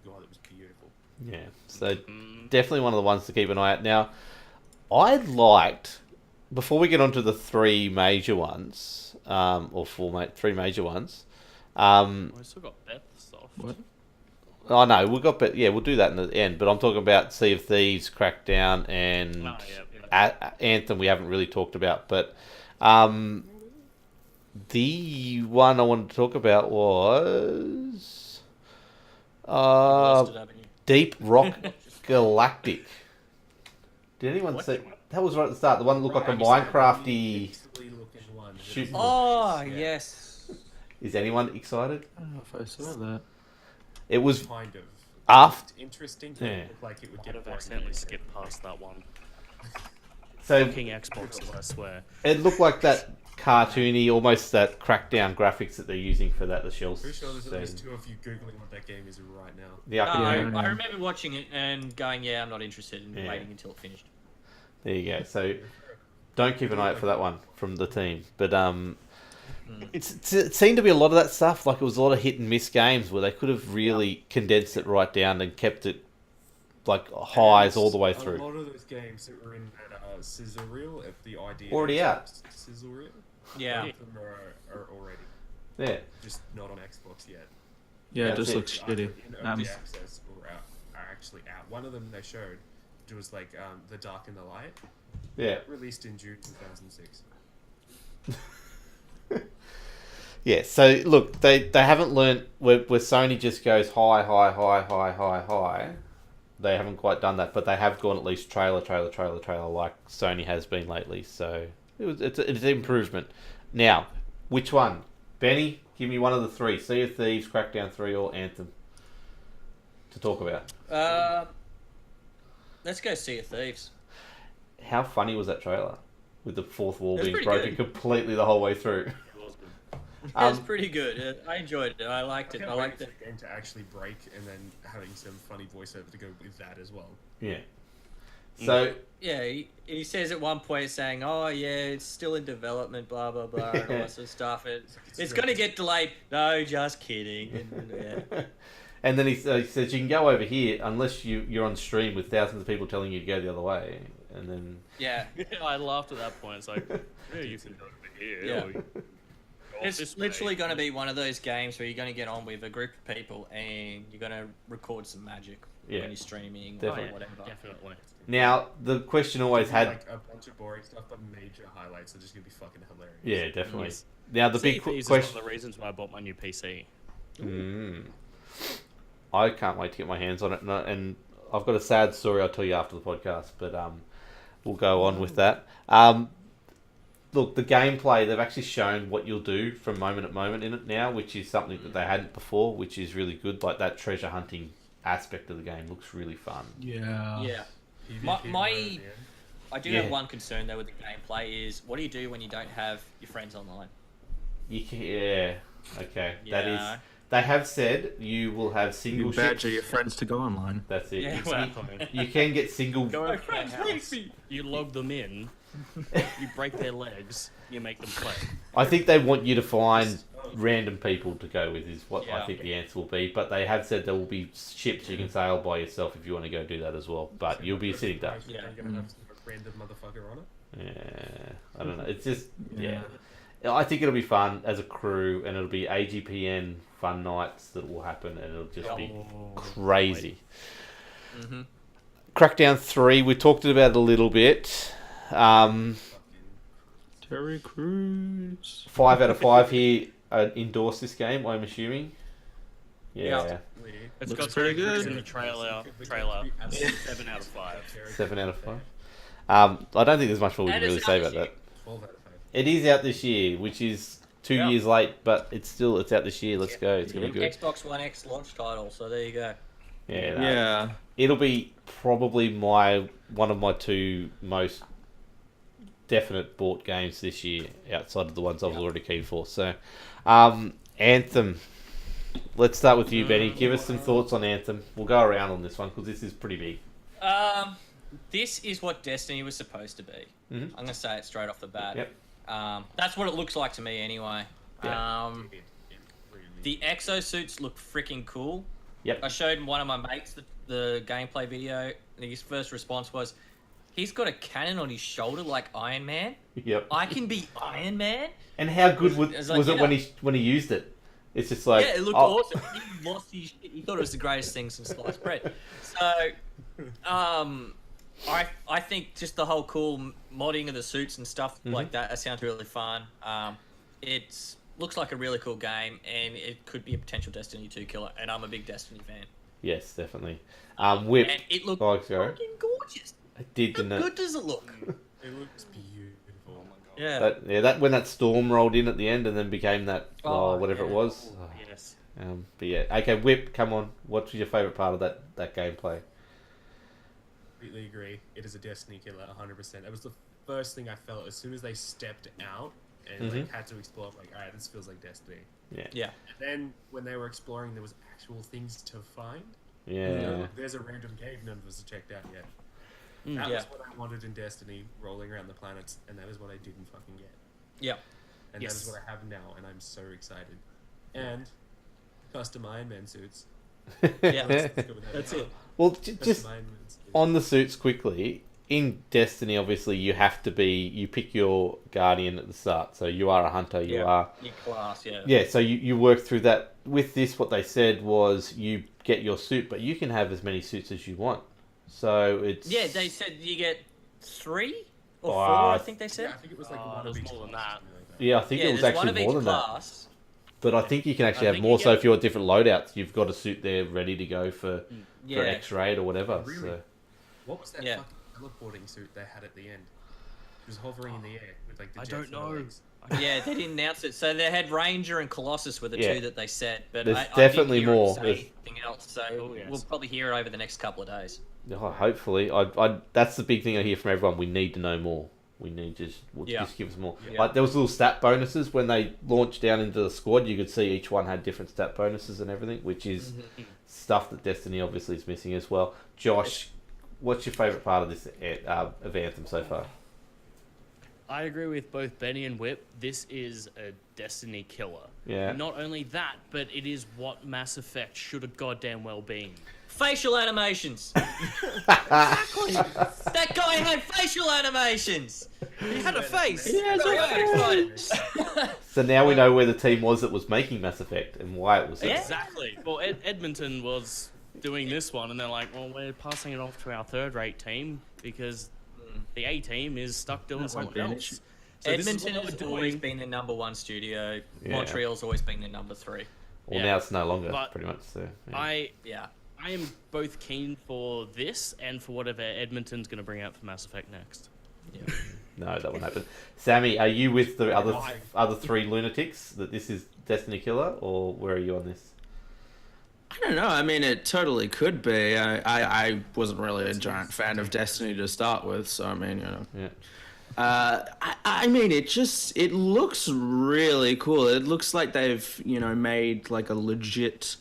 God, it was beautiful. Yeah, so definitely one of the ones to keep an eye out. Now, I liked, before we get on to the three major ones, three major ones. We still got Beth stuff. What? Oh no, we'll do that in the end. But I'm talking about Sea of Thieves, Crackdown, and Anthem. We haven't really talked about, but the one I wanted to talk about was Deep Rock Galactic. Did anyone see? That was right at the start. The one that looked like a Minecrafty shooting. Oh yes. Is anyone excited? I don't know if I saw that. It was kind of after interesting. Yeah. Look like it would I'd have accidentally skipped past that one. So fucking Xbox, I swear. It looked like that cartoony, almost that Crackdown graphics that they're using for that. The shells. Pretty sure there's at least two of you googling what that game is right now. Yeah, I remember watching it and going, I'm not interested in waiting until it finished. There you go. So don't keep an eye out for that one from the team. But it seemed to be a lot of that stuff. Like it was a lot of hit and miss games where they could have really condensed it right down and kept it like highs all the way through. A lot of those games that were in that sizzle reel at the idea already out. Sizzle reel. Yeah. A lot of them are already. Yeah. Just not on Xbox yet. Yeah, it just looks shitty. Early access are actually out. One of them they showed was like The Dark and the Light. Yeah. Released in June 2006. Yeah, so look, they haven't learnt where Sony just goes high. They haven't quite done that, but they have gone at least trailer like Sony has been lately. So it's an improvement. Now, which one? Benny, give me one of the three. Sea of Thieves, Crackdown 3 or Anthem to talk about. Let's go Sea of Thieves. How funny was that trailer? With the fourth wall being broken good. completely the whole way through. It was pretty good. I enjoyed it. I liked it. I liked it. The game to actually break and then having some funny voiceover to go with that as well. Yeah. So yeah, he says at one point saying, "Oh yeah, it's still in development, blah blah blah, and all that sort of stuff. It's going to get delayed." No, just kidding. And, and then he says you can go over here unless you're on stream with thousands of people telling you to go the other way. And then I laughed at that point. It's like, yeah, you can go over here. Yeah. It's literally going to be one of those games where you're going to get on with a group of people and you're going to record some magic. Yeah. when you're streaming Definitely. or whatever. Definitely. Now the question always had. like a bunch of boring stuff, but major highlights are just gonna be fucking hilarious. Yeah, definitely. Yes. Now the Sea big of Thieves is question. one of the reasons why I bought my new PC. I can't wait to get my hands on it, and I've got a sad story I'll tell you after the podcast, but we'll go on with that. Look, the gameplay, they've actually shown what you'll do from moment to moment in it now, which is something that they hadn't before, which is really good. Like that treasure hunting aspect of the game looks really fun. Yeah. Yeah. PvP My mode, yeah. I do Yeah. have one concern though with the gameplay is what do you do when you don't have your friends online? You can, yeah, okay. That is. Yeah. They have said you will have single You badger ships. your friends to go online. That's it. Yeah, You- well, you can get single. Go over to their friends, house, leave me. you log them in, you break their legs, you make them play. I think they want you to find random people to go with is what I Yeah. think the answer will be. But they have said there will be ships you can sail by yourself if you want to go do that as well. But you'll be sitting ducks. Yeah. You're gonna have some random motherfucker on it. Yeah, I don't know. It's just yeah. I think it'll be fun as a crew, and it'll be AGPN fun nights that will happen, and it'll just be crazy. Mm-hmm. Crackdown 3, we talked about it a little bit. Terry Crews. 5 out of 5 here endorse this game, I'm assuming. Yeah. Yeah. It's Looks got pretty pretty good good. in the trailer. 7 out of 5. 7 out of 5. I don't think there's much more we can And it's really say out about this that. 12 out of 5. It is out this year, which is 2 Yeah. years late, but it's out this year. Let's go. It's gonna be good. Xbox One X launch title, so there you go. Yeah. no. Yeah. It'll be probably one of my 2 most definite bought games this year, outside of the ones I was already keen for. So, Anthem. Let's start with you, Benny. Give us some thoughts on Anthem. We'll go around on this one because this is pretty big. This is what Destiny was supposed to be. Mhm. I'm gonna say it straight off the bat. Yep. That's what it looks like to me, anyway. Yeah. Really. The exosuits look freaking cool. Yep. I showed one of my mates the gameplay video, and his first response was, "He's got a cannon on his shoulder like Iron Man. Yep. I can be Iron Man." And how good was, It's like, was it yeah. when he used it? It's just like Yeah, it looked awesome. He lost his shit. He thought it was the greatest thing since sliced bread. So, I think just the whole cool modding of the suits and stuff like that sounds really fun. It looks like a really cool game, and it could be a potential Destiny 2 killer. And I'm a big Destiny fan. Yes, definitely. Whip. And it looked Oh, sorry. fucking gorgeous. It did, How didn't it? good does it look? It looks beautiful. Yeah. That when that storm rolled in at the end and then became that whatever it yeah. was. Yes. But yeah, okay, Whip, come on. What's your favourite part of that gameplay? Completely agree. It is a Destiny killer, 100%. That was the first thing I felt as soon as they stepped out and like had to explore. I'm like, all right, this feels like Destiny. Yeah. Yeah. And then when they were exploring, there was actual things to find. Yeah. There's a random cave none of us have checked out yet. Mm. That Yeah. was what I wanted in Destiny, rolling around the planets, and that is what I didn't fucking get. Yeah. And Yes. that is what I have now, and I'm so excited. And custom Iron Man suits. Yeah. Let's go with that. That's it. Well, Custom just Iron Man suits. on the suits quickly, in Destiny, obviously, you pick your guardian at the start. So you are a hunter, you Yeah. are... Your class, yeah. Yeah, so you work through that. With this, what they said was you get your suit, but you can have as many suits as you want. So it's... Yeah, they said you get 3 or 4, Oh, I think they Yeah, said. I think it was like Oh, one there's of each more than class or that. something like that. Yeah, I think Yeah, it was there's one actually of more each than that. class. But I think you can actually I have think more. you So get- if you're different loadouts, you've got a suit there ready to go for Yeah. X-Raid or whatever. Really? So. What was that Yeah. fucking teleporting suit they had at the end? It was hovering in the air with like the I jets don't on the know. legs. Yeah, they didn't announce it. So they had Ranger and Colossus were the Yeah. 2 that they said. But There's I didn't definitely hear 'em more. say There's- anything else, so Oh, yes. we'll probably hear it over the next couple of days. Oh, hopefully, that's the big thing I hear from everyone. We need to know more. We need just Yeah. just give us more. Yeah. Like there was little stat bonuses when they launched down into the squad. You could see each one had different stat bonuses and everything, which is stuff that Destiny obviously is missing as well. Josh, what's your favourite part of this of Anthem so far? I agree with both Benny and Whip. This is a Destiny killer. Yeah. Not only that, but it is what Mass Effect should have goddamn well been. Facial animations. Exactly. That guy had facial animations. He had a face. Very excited. So now we know where the team was that was making Mass Effect and why it was. Yeah. Exactly. Well, Edmonton was doing this one, and they're like, well, we're passing it off to our third-rate team because the A team is stuck doing That won't something be an else. issue. So this is Edmonton what has we're always doing. been their number one studio. Yeah. Montreal's always been their number 3. Well, Yeah. now it's no longer, But pretty much. So, yeah. I am both keen for this and for whatever Edmonton's going to bring out for Mass Effect next. Yeah. No, that won't happen. Sammy, are you with the other 3 lunatics that this is Destiny Killer, or where are you on this? I don't know. I mean, it totally could be. I wasn't really a giant fan of Destiny to start with, so I mean, you know. Yeah. I mean, it looks really cool. It looks like they've, made like a legit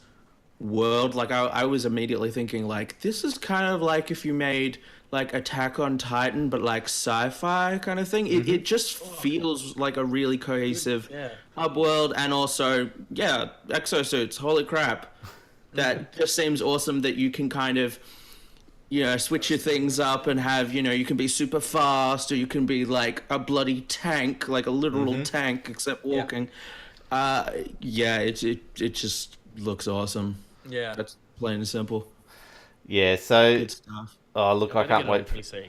world. Like I was immediately thinking like, this is kind of like if you made like Attack on Titan, but like sci-fi kind of thing. It just feels like a really cohesive hub world, and also, exosuits. Holy crap. That just seems awesome that you can kind of, switch your things up and have, you can be super fast, or you can be like a bloody tank, like a literal tank, except walking. It just looks awesome. Yeah. That's plain and simple. Yeah, so... Good stuff. Oh, look, I can't wait. PC.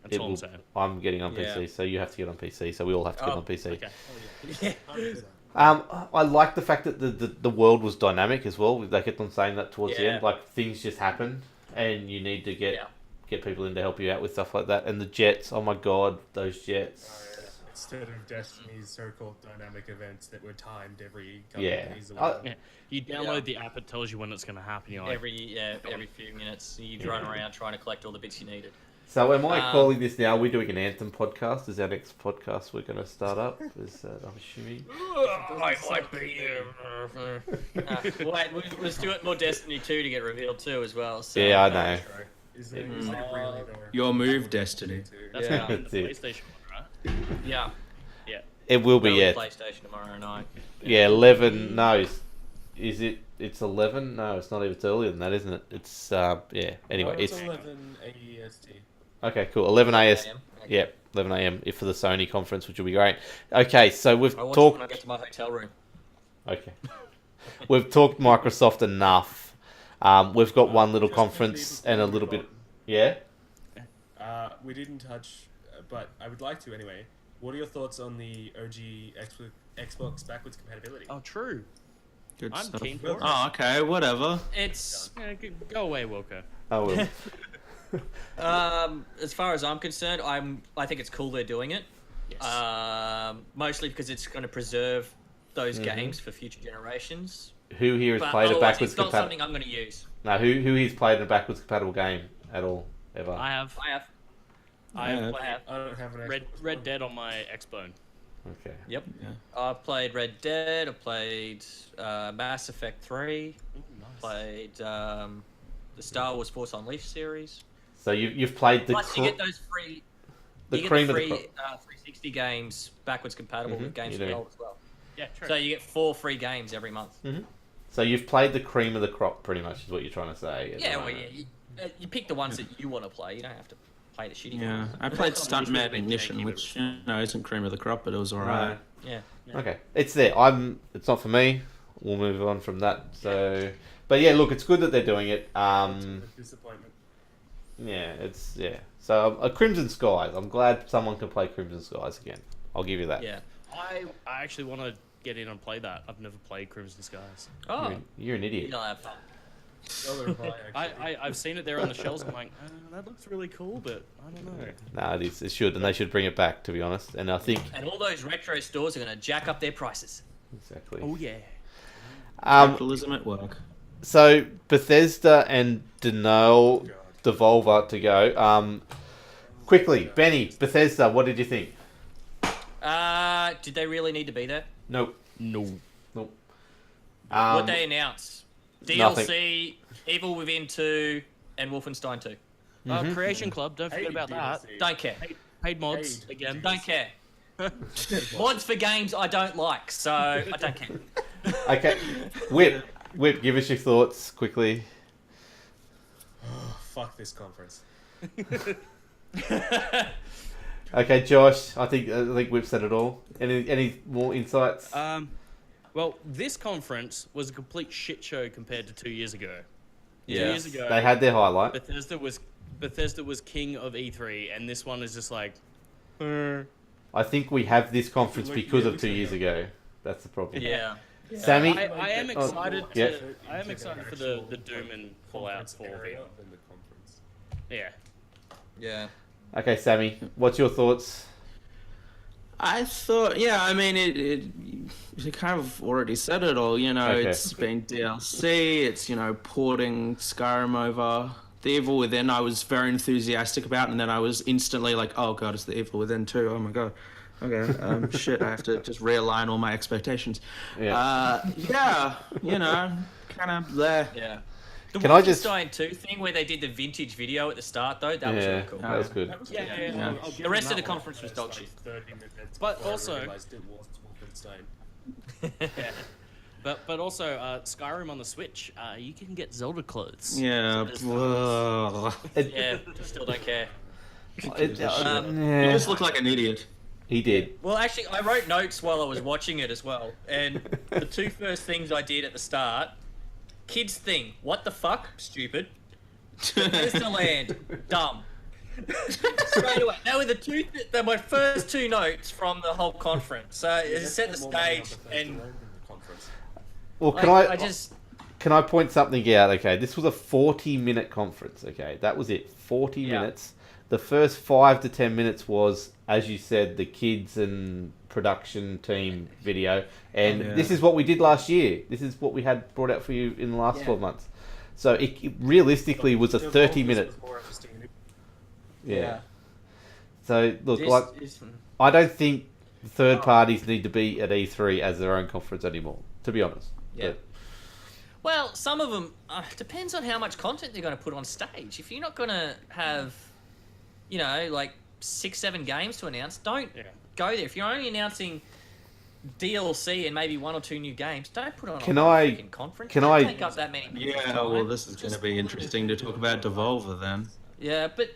That's all I'm saying. I'm getting on Yeah. PC, so you have to get on PC, so we all have to get on PC. Okay. I like the fact that the world was dynamic as well. They kept on saying that towards the Yeah. end. Like, things just happen, and you need to get people in to help you out with stuff like that. And the jets, oh my god, those jets. Instead of Destiny's so-called dynamic events that were timed every couple Yeah. of days a I- week. Yeah. You download the app, it tells you when it's going to happen. You're like, Every few minutes, you run around trying to collect all the bits you needed. So am I calling this now? We're doing an Anthem podcast. Is our next podcast we're going to start up? Is I'm assuming. I might be. Wait, let's do it more Destiny 2 to get revealed too as well. So. Yeah, I know. Is it really there? Your move, Destiny. that's Yeah. going to be That's the it. PlayStation one, right? Yeah. Yeah. It will be, That'll yeah. PlayStation tomorrow night. Yeah, 11. No, is it? It's 11? No, it's not even. It's earlier than that, isn't it? It's, yeah. Anyway, It's it's... 11 AEST. Okay, cool. 11 AS. AM. Yeah, 11 AM for the Sony conference, which will be great. Okay, so we've I watch it talked... when I get to my hotel room. Okay. We've talked Microsoft enough. We've got one little Just conference quickly and a before little we bit... move Yeah? We didn't touch, but I would like to anyway. What are your thoughts on the OG Xbox backwards compatibility? Oh, true. Good I'm stuff. keen for it. Oh, okay, whatever. It's Yeah, go away, Wilco. Oh, well. as far as I'm concerned, I think it's cool they're doing it. Yes. Mostly because it's going to preserve those games for future generations. Who here has But played a otherwise, backwards it's not compatible... something I'm going to use. No, who here's played a backwards compatible game at all, ever? I have. I have. I have Yeah. played I don't have an Red Xbox Red One. Dead on my Xbone. Okay. Yep. Yeah. I've played Red Dead. I've played Mass Effect 3. Ooh, nice. Played the Star Wars Force Unleashed series. So you've played the... Plus, you get those free. the you cream get of the the free crop. 360 games backwards compatible with games you for do. gold as well. Yeah, true. So you get 4 free games every month. So you've played the cream of the crop, pretty much, is what you're trying to say. at the Yeah, well, moment. you pick the ones that you want to play. You don't have to play the shitty Yeah, ones. I played Usually Stuntman been Ignition, janky, which but- isn't cream of the crop, but it was Right. alright. Yeah. Okay, it's there. It's not for me. We'll move on from that. So, but yeah, look, it's good that they're doing it. Disappointment. Yeah. So a Crimson Skies. I'm glad someone can play Crimson Skies again. I'll give you that. Yeah. I actually want to get in and play that. I've never played Crimson Skies. Oh, You're an idiot. you'll have fun. So do I, actually. I've seen it there on the shelves. I'm like, that looks really cool, but I don't know. No, it is. It should, and they should bring it back. To be honest, and I think And all those retro stores are going to jack up their prices. exactly. Oh yeah. Capitalism at work. So Bethesda and God. Devolver to go. Quickly, Benny, Bethesda. What did you think? Did they really need to be there? Nope. No. Nope. What they announced? DLC, nothing. Evil Within 2, and Wolfenstein 2. Creation Club. Don't forget Hey, about that. DLC. Don't care. Paid mods Paid. again. Don't care. Mods for games I don't like, so I don't care. Okay, Whip, give us your thoughts quickly. Fuck this conference. Okay, Josh, I think Whip said it all. Any more insights? Well, this conference was a complete shit show compared to 2 years ago. 2 years ago, They had their highlight. Bethesda was king of E3, and this one is just like. I think we have this conference because of 2 years ago. That's the problem. Yeah. Sammy, I am excited. yeah. I am excited for the Doom and Fallout 4 area VR. than the conference. Yeah. Yeah. Okay, Sammy, what's your thoughts? I thought, yeah, I mean, you kind of already said it all, you know, Okay. It's been DLC, it's, you know, porting Skyrim over. The Evil Within I was very enthusiastic about, and then I was instantly like, oh god, it's the Evil Within too, oh my god. Okay, shit, I have to just realign all my expectations. Yeah. Yeah, you know, kind of there. Yeah. The Can I just- Wolfenstein 2 thing where they did the vintage video at the start, though, that was Yeah, really cool. that was good. That was Yeah, good. yeah. I'll give The them rest of that the one. conference was First, dog like, shit. 30 minutes But before I also- realised it was Wolfenstein. Yeah. But also Skyrim on the Switch, you can get Zelda clothes. Yeah, So Yeah, still don't care. you Yeah, just look like an idiot. he did. Well, actually, I wrote notes while I was watching it as well. And the two first things I did at the start, kids thing, what the fuck? Stupid. Bethesda land, dumb. Straight away. That were they were my first two notes from the whole conference. So it set the stage, and Well, can I point something out? Okay, this was a 40-minute conference. Okay, that was it. 40 Yeah. minutes. The first 5 to 10 minutes was, as you said, the kids and production team video, and Yeah. this is what we did last year. This is what we had brought out for you in the last 12 months. So it realistically was a 30-minute. Yeah. So look, I don't think third parties need to be at E3 as their own conference anymore. To be honest. Yeah. But- well, some of them depends on how much content they're going to put on stage. If you're not going to have, you know, like 6-7 games to announce, don't go there. If you're only announcing DLC and maybe 1 or 2 new games, don't put on a freaking conference. Don't take up that many minutes. Yeah, well, this is going to be interesting to talk about Devolver then. Yeah, but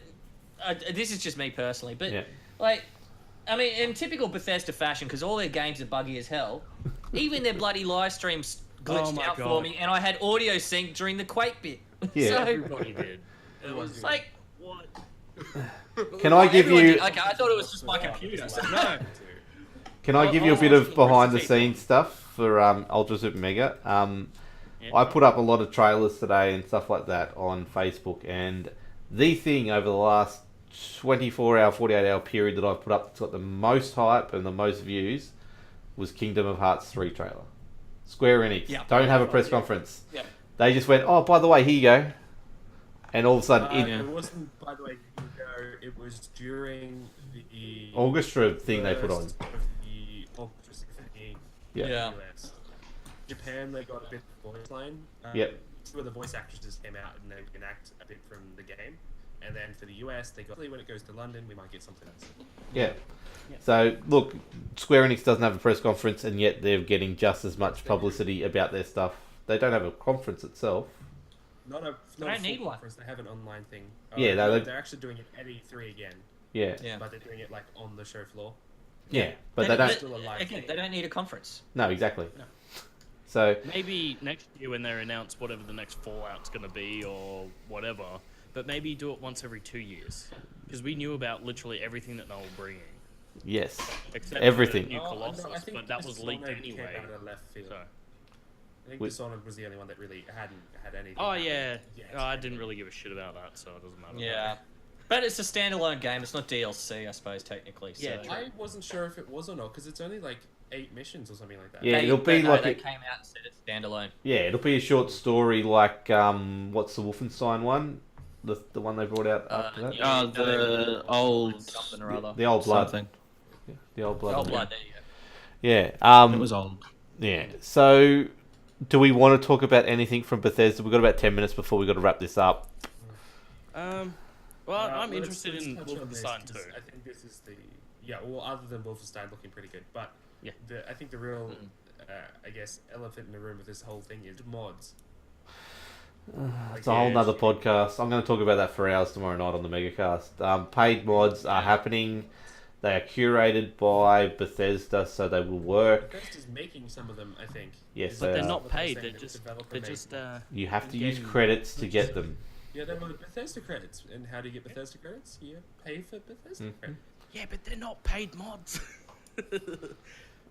this is just me personally. But Yeah. like, I mean, in typical Bethesda fashion, because all their games are buggy as hell, even their bloody live streams glitched my out for God. me, and I had audio sync during the Quake bit. Yeah. So everybody did. It was it's like, what? Can I give everyone you? did. Okay, I thought it was just my computer. So. No. Can I give you a I'll bit watch of the behind the presentation. scenes stuff for Ultra Super Mega? Yeah. I put up a lot of trailers today and stuff like that on Facebook, and the thing over the last 24-hour, 48-hour period that I've put up that's got the most hype and the most views was Kingdom of Hearts 3 trailer. Square Enix don't have a press conference. Yeah. They just went, oh, by the way, here you go. And all of a sudden, It wasn't, by the way, it was during the orchestra thing they put on. first of the orchestra symphony Yeah. in Yeah. the US. Japan, they got a bit of voice line. Yep. Two of the voice actresses came out and they enact a bit from the game. And then for the US, they got, when it goes to London, we might get something else. Yeah. So, look, Square Enix doesn't have a press conference, and yet they're getting just as much publicity about their stuff. They don't have a conference itself. Not a don't full need one. conference, they have an online thing. Yeah, no, they're actually doing it at E3 again. Yeah. Yeah. But they're doing it like on the show floor. Yeah. But they don't. Still a live Again, thing. they don't need a conference. No, exactly. So, Maybe next year when they announce whatever the next Fallout's going to be or whatever, but maybe do it once every 2 years. Because we knew about literally everything that they were bringing. yes. Except Everything. For the new Oh, Colossus, no, I think but that was leaked Dishonored came anyway. out of left field. So. I think We- Dishonored was the only one that really hadn't had anything. Oh happen yeah, yet. oh, I didn't really give a shit about that, so it doesn't matter. Yeah. But it's a standalone game. It's not DLC, I suppose, technically. So. Yeah, true. I wasn't sure if it was or not because it's only like 8 missions or something like that. Yeah, it'll be like they a- came out and said it's standalone. Yeah, it'll be a short story like what's the Wolfenstein one? The one they brought out after that? yeah. Oh, the old Something or other. The old blood. something. The old blood. Oh, blood. There you go. Yeah. It was old. Yeah. So, do we want to talk about anything from Bethesda? We've got about 10 minutes before we've got to wrap this up. Well, I'm interested in touch on this, Wolfenstein 'cause 2. I think this is the well, other than Wolfenstein looking pretty good, but Yeah. I think the real I guess elephant in the room with this whole thing is mods. It's a whole nother podcast. I'm going to talk about that for hours tomorrow night on the Megacast. Paid mods are happening. They are curated by Bethesda, so they will work. Bethesda's making some of them, I think. Yes, Is but that they're not what they're paid, saying, they're that just- developer They're made? just You have to use Game- credits to get them. Yeah, they were Bethesda credits. And how do you get Bethesda credits? You pay for Bethesda credits. yeah, but they're not paid mods.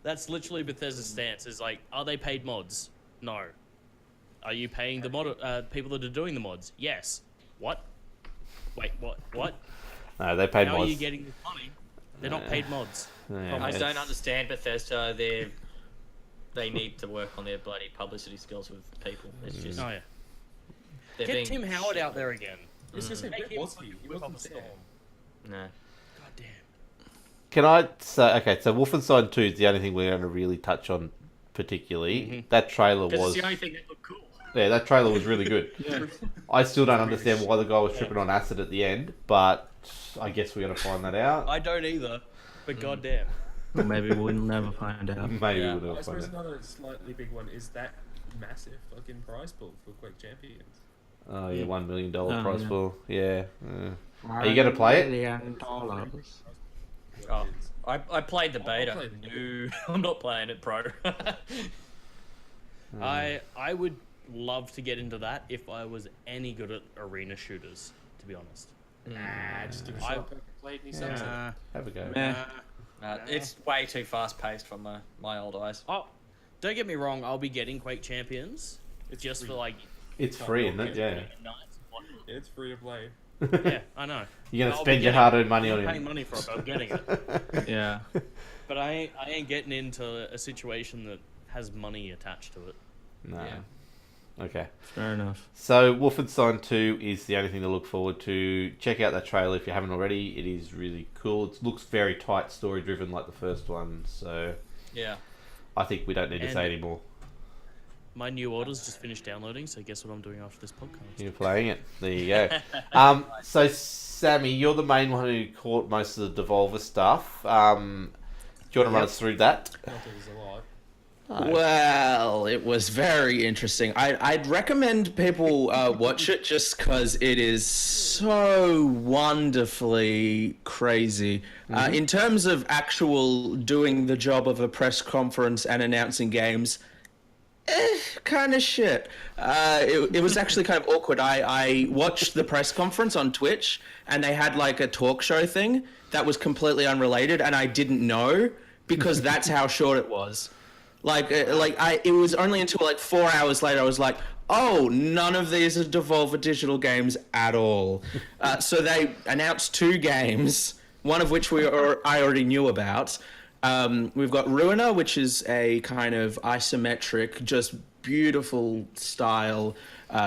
That's literally Bethesda's stance. Is like, are they paid mods? No. Are you paying the people that are doing the mods? Yes. What? Wait, what? What? No, they paid How are mods. you getting this money? They're not paid mods. Yeah, I it's- don't understand Bethesda. They need to work on their bloody publicity skills with people. It's just Oh yeah. they're Get being Tim Howard out there again. I was gonna say, Make where him was he? fucking He whip up wasn't a there. storm. no. God damn. Can I say, okay, so Wolfenstein 2 is the only thing we're going to really touch on particularly. That trailer Because was... it's the only thing that looked cool. Yeah, that trailer was really good. I still don't understand why the guy was tripping on acid at the end, but I guess we're going to find that out. I don't either, but goddamn. Or maybe we'll never find out. Maybe Yeah. we'll never I find suppose out. another slightly big one is that massive fucking prize pool for Quake Champions. Oh, yeah, $1 million Oh, prize yeah. pool. Yeah. Are you going to play it? $1 million. Oh, I played the beta. I'll play the No, I'm not playing it pro. I would love to get into that if I was any good at arena shooters, to be honest. Just give a I- shot, play it, and he sucks at it. Nah, Have a go. Meh. It's way too fast paced for my old eyes. Oh, don't get me wrong. I'll be getting Quake Champions It's just free. for like It's free, isn't it? Yeah. nights and whatnot. It's free to play. Yeah, I know. You're going to I'll spend be your getting- hard-earned money I'm on paying it. money for it, but I'm getting it. Yeah. But I ain't getting into a situation that has money attached to it. No. Yeah. Okay. Fair enough. So, Wolfenstein 2 is the only thing to look forward to. Check out that trailer if you haven't already. It is really cool. It looks very tight, story-driven like the first one. So, Yeah. I think we don't need to say And- any more. My new orders just finished downloading, so guess what I'm doing after this podcast? You're playing it. There you go. So, Sammy, you're the main one who caught most of the Devolver stuff. Do you want to run us through that? Not that there's a lot. Well, it was very interesting. I'd recommend people watch it just because it is so wonderfully crazy. In terms of actual doing the job of a press conference and announcing games, kind of shit. It was actually kind of awkward. I watched the press conference on Twitch, and they had like a talk show thing that was completely unrelated, and I didn't know because that's how short it was. It was only until like 4 hours later I was like, oh, none of these are Devolver Digital games at all. So they announced 2 games, one of which I already knew about. We've got Ruiner, which is a kind of isometric, just beautiful style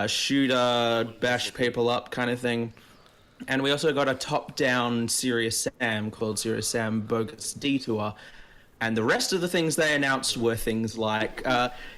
shooter, bash people up kind of thing. And we also got a top-down Serious Sam called Serious Sam Bogus Detour. And the rest of the things they announced were things like,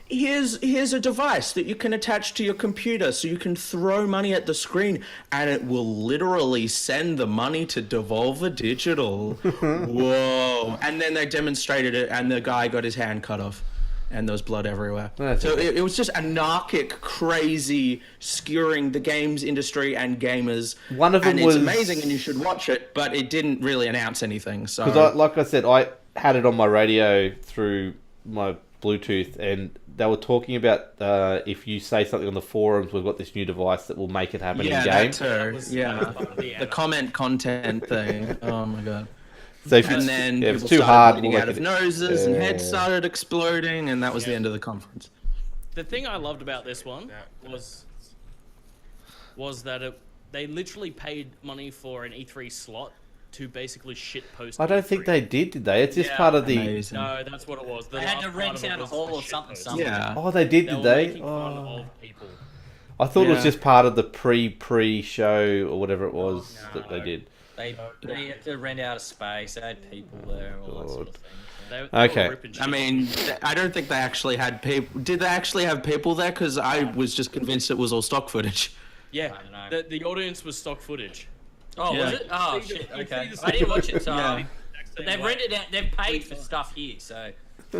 here's a device that you can attach to your computer so you can throw money at the screen and it will literally send the money to Devolver Digital. Whoa. And then they demonstrated it and the guy got his hand cut off and there was blood everywhere. That's So okay. it was just anarchic, crazy, skewering the games industry and gamers. One of them and was- it's amazing and you should watch it, but it didn't really announce anything. So Because, like I said, I had it on my radio through my Bluetooth, and they were talking about if you say something on the forums, we've got this new device that will make it happen in game. that too. Yeah, the the comment content thing. Oh my god! So if And it's, then if people it's too started hard, bleeding we'll out make of it- noses, and heads Yeah. started exploding, and that was the end of the conference. The thing I loved about this one That was that they literally paid money for an E3 slot to basically shit post. I don't think E3. they did they? It's just Yeah. part of the... Amazing. No, that's what it was. The They had last to part rent of it out a was hall the or shit something, post. something. Yeah. Oh, they did, They did were they? making fun Oh. of people. I thought it was Yeah. just part of the pre-show or whatever it was No. that they did. They had to rent out a space. They had people there, all that sort of thing. They Okay. were ripping shit I mean, I don't think they actually had people. Did they actually have people there? Because I was just convinced it was all stock footage. yeah, I don't know. the audience was stock footage. Oh, Yeah. was it? Oh, You see the- shit. you see Okay. the I didn't watch it, so. Yeah. But they've rented out. They've paid for stuff here, so. They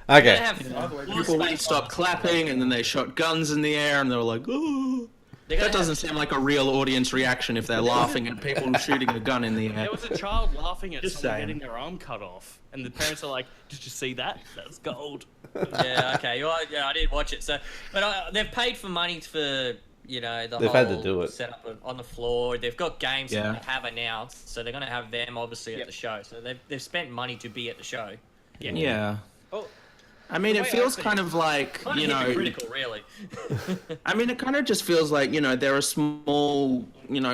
Okay. have By the way, more People wouldn't space stop on- clapping, and then they shot guns in the air, and they were like, "Oh!" That doesn't seem like a real audience reaction if they're laughing at people shooting a gun in the air. There was a child laughing at Just someone saying. getting their arm cut off, and the parents are like, "Did you see that? That's gold." Yeah, okay. Well, yeah, I did watch it. So, but they've paid for money for the They've whole had to do it. setup on the floor. They've got games Yeah. that they have announced, so they're going to have them obviously at the show. So they've spent money to be at the show. Yeah. Oh, I mean, The it way I feels see kind it- of like, Kind of hypocritical, really. I mean, it kind of just feels like, they're a small,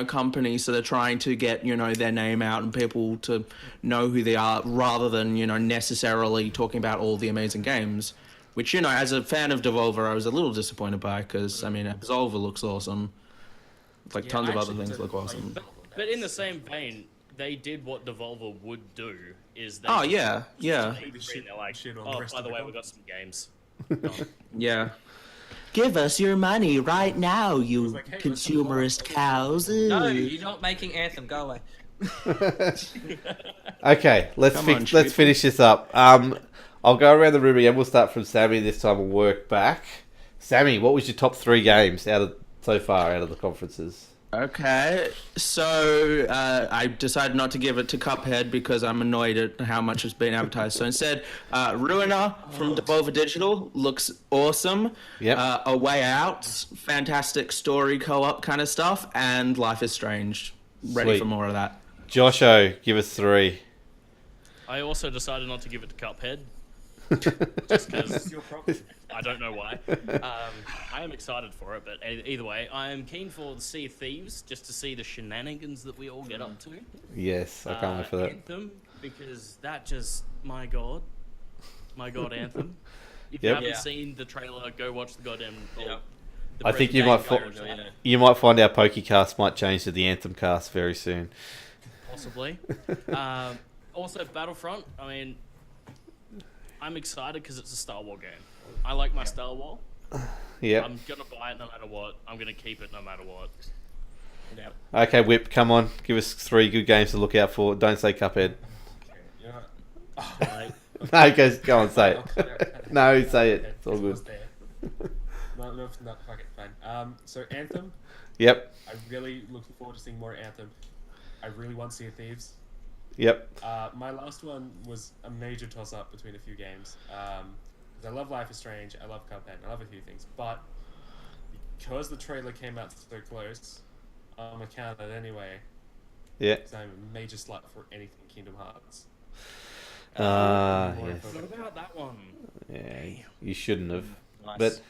company, so they're trying to get, their name out and people to know who they are rather than, necessarily talking about all the amazing games. Which, as a fan of Devolver, I was a little disappointed by because, I mean, Absolver looks awesome. Like, tons of other things look awesome. but in the same vein, they did what Devolver would do. Is they Oh, yeah, yeah, they're like, Shit on the oh, rest by of the the way, con- we got some games. yeah. Give us your money right now, you like, hey, let's have a consumerist cows. No, you're not making Anthem. Go away. Okay, let's Come on, let's shoot. finish this up. I'll go around the room again. We'll start from Sammy this time. We'll work back. Sammy, what was your top 3 games so far out of the conferences? Okay, so I decided not to give it to Cuphead because I'm annoyed at how much it's been advertised. So instead, Ruiner from Devolver Digital looks awesome. Yep. A Way Out, fantastic story co-op kind of stuff, and Life is Strange. Ready Sweet. for more of that. Josho, give us 3. I also decided not to give it to Cuphead, just because Your problem. I don't know why. I am excited for it, but either way, I am keen for the Sea of Thieves, just to see the shenanigans that we all get up to. Yes, I can't wait for that. Anthem, because that just, my god, Anthem. If you Yep. haven't Yeah. seen the trailer, go watch the goddamn. Yeah. the I think you might presentation Yeah. trailer, You might find our Pokecast might change to the Anthem cast very soon. possibly. Also, Battlefront. I mean, I'm excited because it's a Star Wars game. I like my Star Wars. Yep. I'm gonna buy it no matter what. I'm gonna keep it no matter what. Yeah. Okay, Whip, come on. Give us 3 good games to look out for. Don't say Cuphead. You know what? Like, No, go on, say it. No, say it. It's all good. No, fuck it, fine. So Anthem, Yep, I really looking forward to seeing more Anthem. I really want Sea of Thieves. yep. My last one was a major toss-up between a few games. 'Cause I love Life is Strange, I love Cuphead, I love a few things, but because the trailer came out so close, I'm gonna count it anyway. Yeah. Because I'm a major slut for anything Kingdom Hearts. Yes. what about that one? Yeah, you shouldn't have. Nice.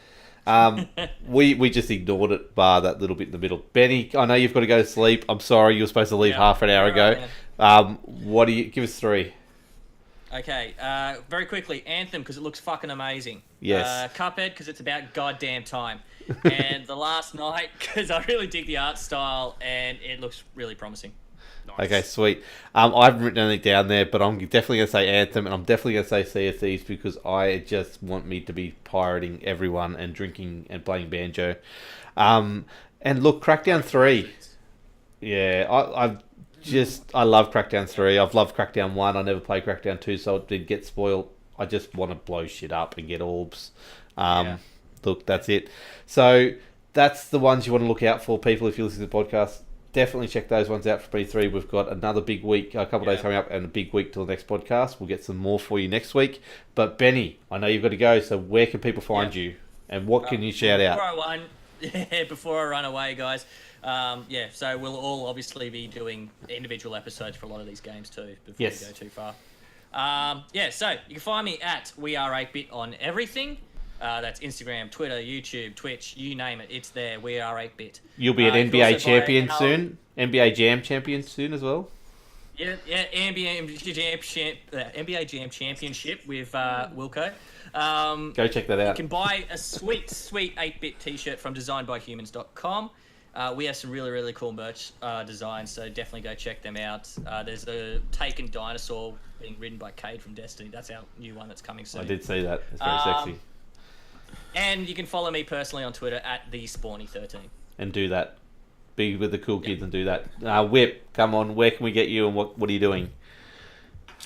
But we just ignored it, bar that little bit in the middle. Benny, I know you've got to go to sleep. I'm sorry, you were supposed to leave Yeah. half an hour Alright, ago. man. What do you give us 3? Okay, very quickly, Anthem because it looks fucking amazing. Yes. Cuphead because it's about goddamn time, and The Last Night because I really dig the art style and it looks really promising. Nice. Okay, sweet. I haven't written anything down there, but I'm definitely going to say Anthem, and I'm definitely going to say Sea of Thieves because I just want me to be pirating everyone and drinking and playing banjo. And look, Crackdown 3. Yeah, I love Crackdown 3. I've loved Crackdown 1. I never played Crackdown 2, so it did get spoiled. I just want to blow shit up and get orbs. Yeah. Look, that's it. So that's the ones you want to look out for, people, if you listen to the podcast. Definitely check those ones out for B3. We've got another big week, a couple of days coming up, and a big week till the next podcast. We'll get some more for you next week. But Benny, I know you've got to go, so where can people find you? And what can you shout out? Before I run away, guys. So we'll all obviously be doing individual episodes for a lot of these games too before Yes. we go too far. So you can find me at We Are 8-Bit on everything. That's Instagram, Twitter, YouTube, Twitch, you name it. It's there. We Are 8-Bit. You'll be an you can NBA also champion buy our- soon. NBA Jam champion soon as well. Yeah, NBA Jam Championship with Wilco. Go check that You out. can buy a sweet 8-bit t-shirt from designedbyhumans.com. We have some really, really cool merch designs, so definitely go check them out. There's a Taken dinosaur being ridden by Cade from Destiny. That's our new one that's coming soon. I did see that. It's very sexy. And you can follow me personally on Twitter at TheSpawny13. And do that. Be with the cool kids and do that. Whip, come on. Where can we get you and what are you doing?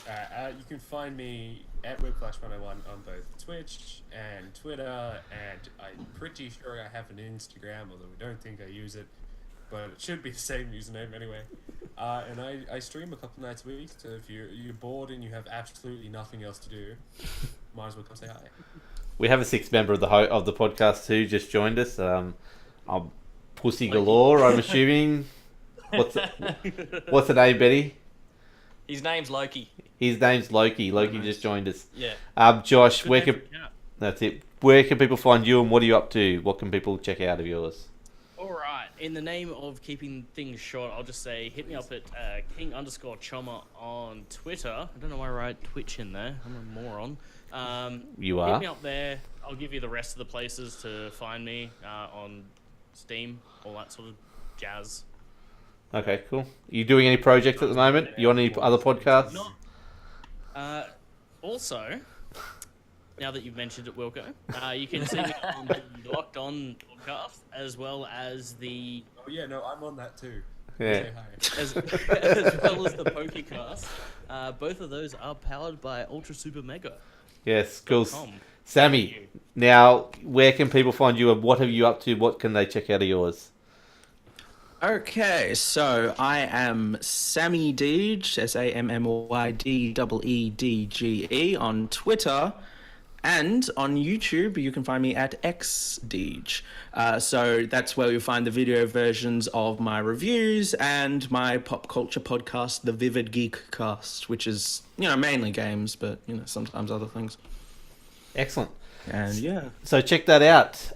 You can find me at WebFlash101 on both Twitch and Twitter, and I'm pretty sure I have an Instagram, although I don't think I use it, but it should be the same username anyway. And I stream a couple nights a week, so if you're bored and you have absolutely nothing else to do, might as well come say hi. We have a sixth member of the podcast who just joined us. I'm Pussy Galore, I'm assuming. What's the name, Betty? His name's Loki. His name's Loki. Loki just joined us. Yeah. Josh, That's it. Where can people find you and what are you up to? What can people check out of yours? All right. In the name of keeping things short, I'll just say hit me up at king_chommer on Twitter. I don't know why I write Twitch in there. I'm a moron. You are. Hit me up there. I'll give you the rest of the places to find me on Steam, all that sort of jazz. Okay, cool. You doing any projects at the moment? You on any other podcasts? Also, now that you've mentioned it, Wilco, you can see me on the Locked On podcast as well as the Oh yeah, no, I'm on that too. Yeah. Say hi. as well as the Pokecast. Both of those are powered by Ultra Super Mega. Yes, cool. .com. Sammy, now where can people find you and what are you up to? What can they check out of yours? Okay, so I am Sammy Deege, SAMMYDEEDGE on Twitter, and on YouTube you can find me at XDeege. So that's where you'll find the video versions of my reviews and my pop culture podcast, The Vivid Geek Cast, which is, mainly games, but, sometimes other things. Excellent. And yeah. So check that out.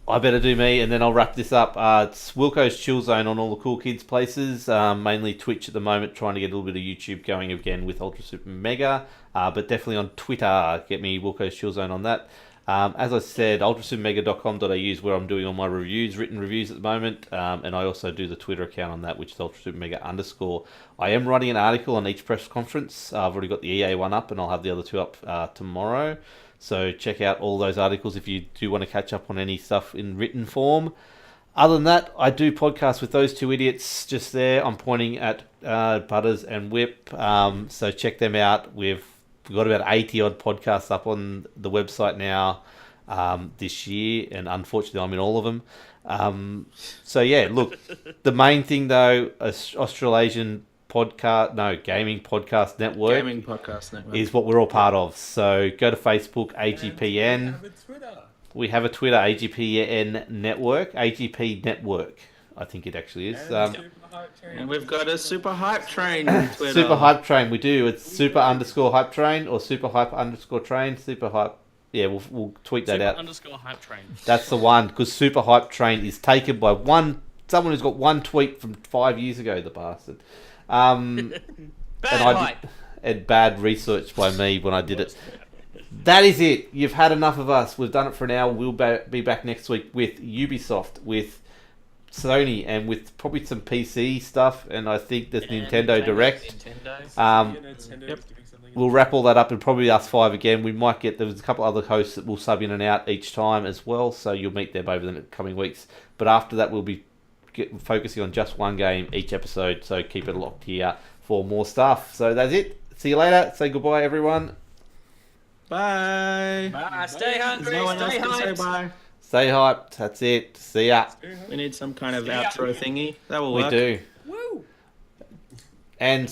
I better do me, and then I'll wrap this up. It's Wilco's Chill Zone on all the cool kids places, mainly Twitch at the moment, trying to get a little bit of YouTube going again with Ultra Super Mega, but definitely on Twitter, get me Wilco's Chill Zone on that. As I said, ultrasupermega.com.au is where I'm doing all my reviews, written reviews at the moment, and I also do the Twitter account on that, which is ultrasupermega_. I am writing an article on each press conference. I've already got the EA one up, and I'll have the other two up tomorrow. So check out all those articles if you do want to catch up on any stuff in written form. Other than that, I do podcasts with those two idiots just there. I'm pointing at Butters and Whip. So check them out. We've got about 80 odd podcasts up on the website now this year, and unfortunately I'm in all of them. So yeah, look, the main thing though, Australasian Gaming Podcast Network. Gaming Podcast Network. Is what we're all part of. So go to Facebook, AGPN. We have a Twitter, AGPN Network. AGP Network, I think it actually is. And we've got a Super Hype Train Twitter. Super Hype Train, we do. It's super_hype train or super hype_train. Super hype. Yeah, we'll tweet that out. _hype train. That's the one, because Super Hype Train is taken by someone who's got one tweet from 5 years ago, the bastard. Bad hype. And bad research by me when I did it. That is it. You've had enough of us. We've done it for an hour. We'll be back next week with Ubisoft, with Sony, and with probably some PC stuff. And I think there's Nintendo Direct. We'll wrap all that up and probably us five again. There's a couple other hosts that will sub in and out each time as well. So you'll meet them over the coming weeks. But after that, we'll be focusing on just one game each episode, so keep it locked here for more stuff. So that's it. See you later. Say goodbye, everyone. Bye. Bye. Stay hungry. No one else Stay can say hyped. bye. Stay hyped. That's it. See ya. We need some kind of outro thingy. That will We work. do. Woo. And